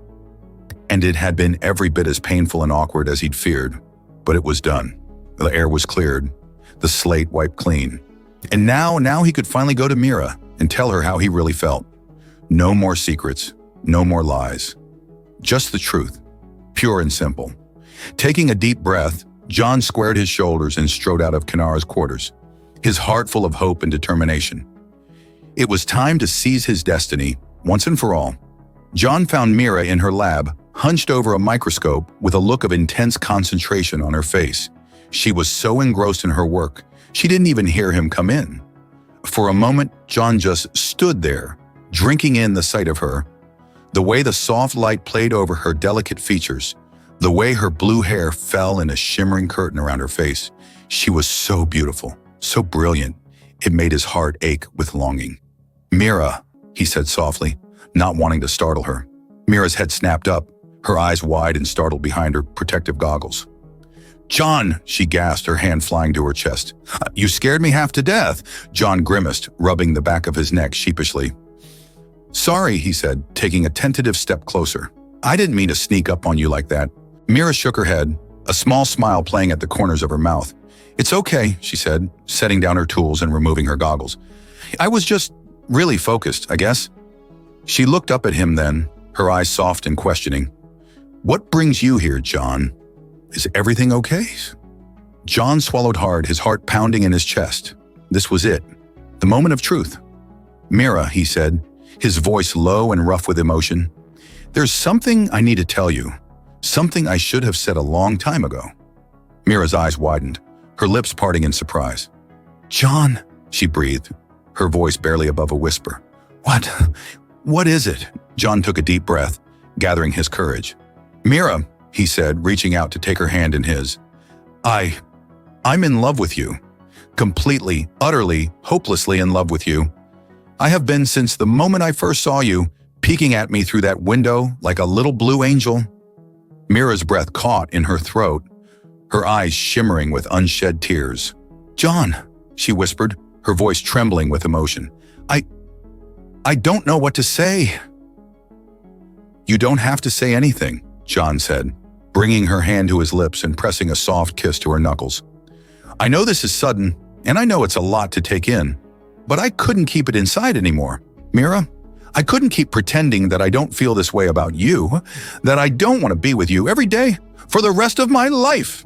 And it had been every bit as painful and awkward as he'd feared, but it was done. The air was cleared, the slate wiped clean. And now he could finally go to Mira and tell her how he really felt. No more secrets, no more lies. Just the truth, pure and simple. Taking a deep breath, John squared his shoulders and strode out of Kinara's quarters, his heart full of hope and determination. It was time to seize his destiny, once and for all. John found Mira in her lab, hunched over a microscope with a look of intense concentration on her face. She was so engrossed in her work, she didn't even hear him come in. For a moment, John just stood there, drinking in the sight of her. The way the soft light played over her delicate features, the way her blue hair fell in a shimmering curtain around her face. She was so beautiful, so brilliant, it made his heart ache with longing. "Mira," he said softly, not wanting to startle her. Mira's head snapped up, her eyes wide and startled behind her protective goggles. "John," she gasped, her hand flying to her chest. "You scared me half to death," John grimaced, rubbing the back of his neck sheepishly. "Sorry," he said, taking a tentative step closer. "I didn't mean to sneak up on you like that." Mira shook her head, a small smile playing at the corners of her mouth. "It's okay," she said, setting down her tools and removing her goggles. "I was just really focused, I guess." She looked up at him then, her eyes soft and questioning. "What brings you here, John? Is everything okay?" John swallowed hard, his heart pounding in his chest. This was it, the moment of truth. "Mira," he said, his voice low and rough with emotion. "There's something I need to tell you, something I should have said a long time ago." Mira's eyes widened, her lips parting in surprise. "John," she breathed, her voice barely above a whisper. What is it?" John took a deep breath, gathering his courage. "Mira," he said, reaching out to take her hand in his. I'm in love with you. Completely, utterly, hopelessly in love with you. I have been since the moment I first saw you, peeking at me through that window like a little blue angel." Mira's breath caught in her throat, her eyes shimmering with unshed tears. "John," she whispered, her voice trembling with emotion. I don't know what to say." "You don't have to say anything," John said, bringing her hand to his lips and pressing a soft kiss to her knuckles. "I know this is sudden, and I know it's a lot to take in, but I couldn't keep it inside anymore. Mira, I couldn't keep pretending that I don't feel this way about you, that I don't want to be with you every day for the rest of my life."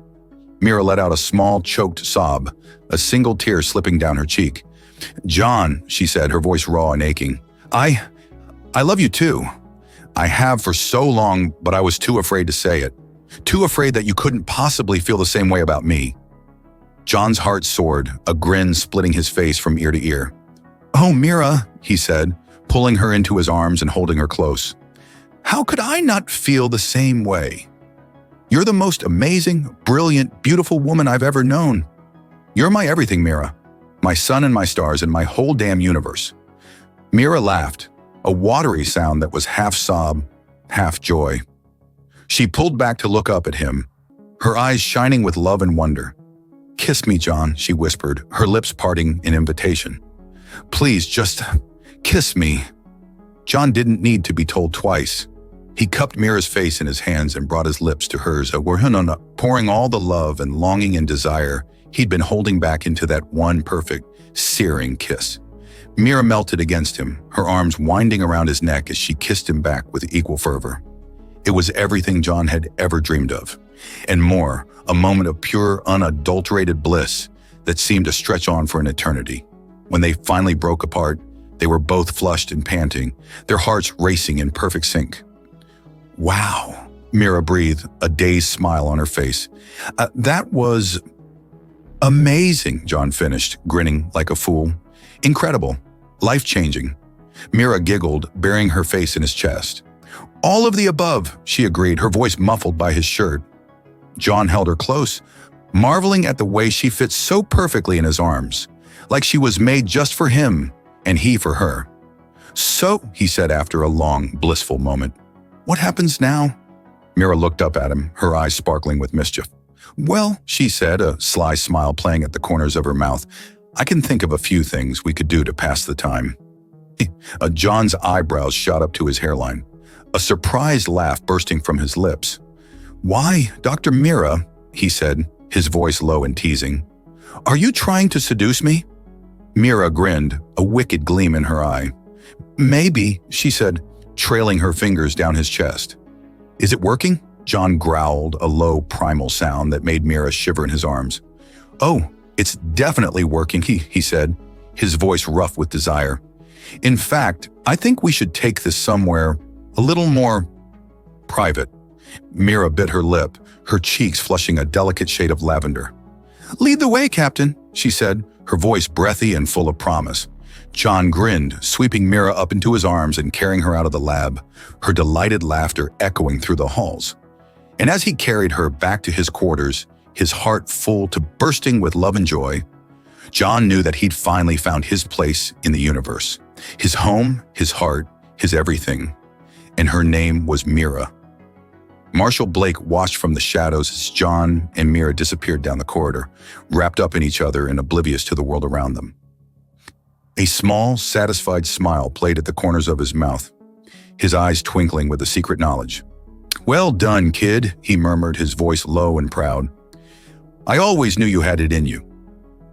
Mira let out a small, choked sob, a single tear slipping down her cheek. "John," she said, her voice raw and aching, I love you too. I have for so long, but I was too afraid to say it. Too afraid that you couldn't possibly feel the same way about me." John's heart soared, a grin splitting his face from ear to ear. "Oh, Mira," he said, pulling her into his arms and holding her close. "How could I not feel the same way? You're the most amazing, brilliant, beautiful woman I've ever known. You're my everything, Mira. My sun and my stars and my whole damn universe." Mira laughed, a watery sound that was half sob, half joy. She pulled back to look up at him, her eyes shining with love and wonder. "Kiss me, John," she whispered, her lips parting in invitation. "Please, just kiss me." John didn't need to be told twice. He cupped Mira's face in his hands and brought his lips to hers, pouring all the love and longing and desire he'd been holding back into that one perfect, searing kiss. Mira melted against him, her arms winding around his neck as she kissed him back with equal fervor. It was everything John had ever dreamed of, and more, a moment of pure, unadulterated bliss that seemed to stretch on for an eternity. When they finally broke apart, they were both flushed and panting, their hearts racing in perfect sync. "Wow," Mira breathed, a dazed smile on her face. That was amazing," John finished, grinning like a fool. "Incredible. Life-changing." Mira giggled, burying her face in his chest. "All of the above," she agreed, her voice muffled by his shirt. John held her close, marveling at the way she fit so perfectly in his arms, like she was made just for him and he for her. "So," he said after a long, blissful moment, "what happens now?" Mira looked up at him, her eyes sparkling with mischief. "Well," she said, a sly smile playing at the corners of her mouth, "I can think of a few things we could do to pass the time." John's eyebrows shot up to his hairline, a surprised laugh bursting from his lips. "Why, Dr. Mira," he said, his voice low and teasing, "are you trying to seduce me?" Mira grinned, a wicked gleam in her eye. "Maybe," she said, trailing her fingers down his chest. "Is it working?" John growled, a low, primal sound that made Mira shiver in his arms. "Oh, it's definitely working," he said, his voice rough with desire. "In fact, I think we should take this somewhere a little more private." Mira bit her lip, her cheeks flushing a delicate shade of lavender. "Lead the way, Captain," she said, her voice breathy and full of promise. John grinned, sweeping Mira up into his arms and carrying her out of the lab, her delighted laughter echoing through the halls. And as he carried her back to his quarters, his heart full to bursting with love and joy, John knew that he'd finally found his place in the universe, his home, his heart, his everything. And her name was Mira. Marshal Blake watched from the shadows as John and Mira disappeared down the corridor, wrapped up in each other and oblivious to the world around them. A small, satisfied smile played at the corners of his mouth, his eyes twinkling with a secret knowledge. "Well done, kid," he murmured, his voice low and proud. "I always knew you had it in you."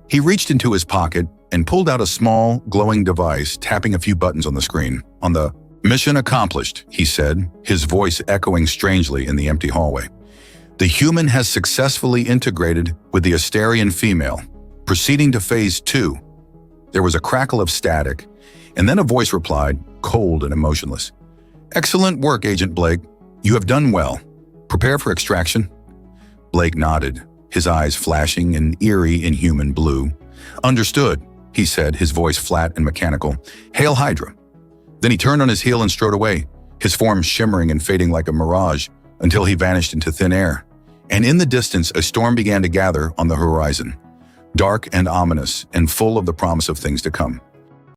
He reached into his pocket and pulled out a small, glowing device, tapping a few buttons on the screen. On the "Mission accomplished," he said, his voice echoing strangely in the empty hallway. "The human has successfully integrated with the Astarian female, proceeding to phase 2. There was a crackle of static, and then a voice replied, cold and emotionless. "Excellent work, Agent Blake. You have done well. Prepare for extraction." Blake nodded, his eyes flashing an eerie, inhuman blue. "Understood," he said, his voice flat and mechanical. "Hail Hydra." Then he turned on his heel and strode away, his form shimmering and fading like a mirage until he vanished into thin air. And in the distance, a storm began to gather on the horizon, dark and ominous and full of the promise of things to come.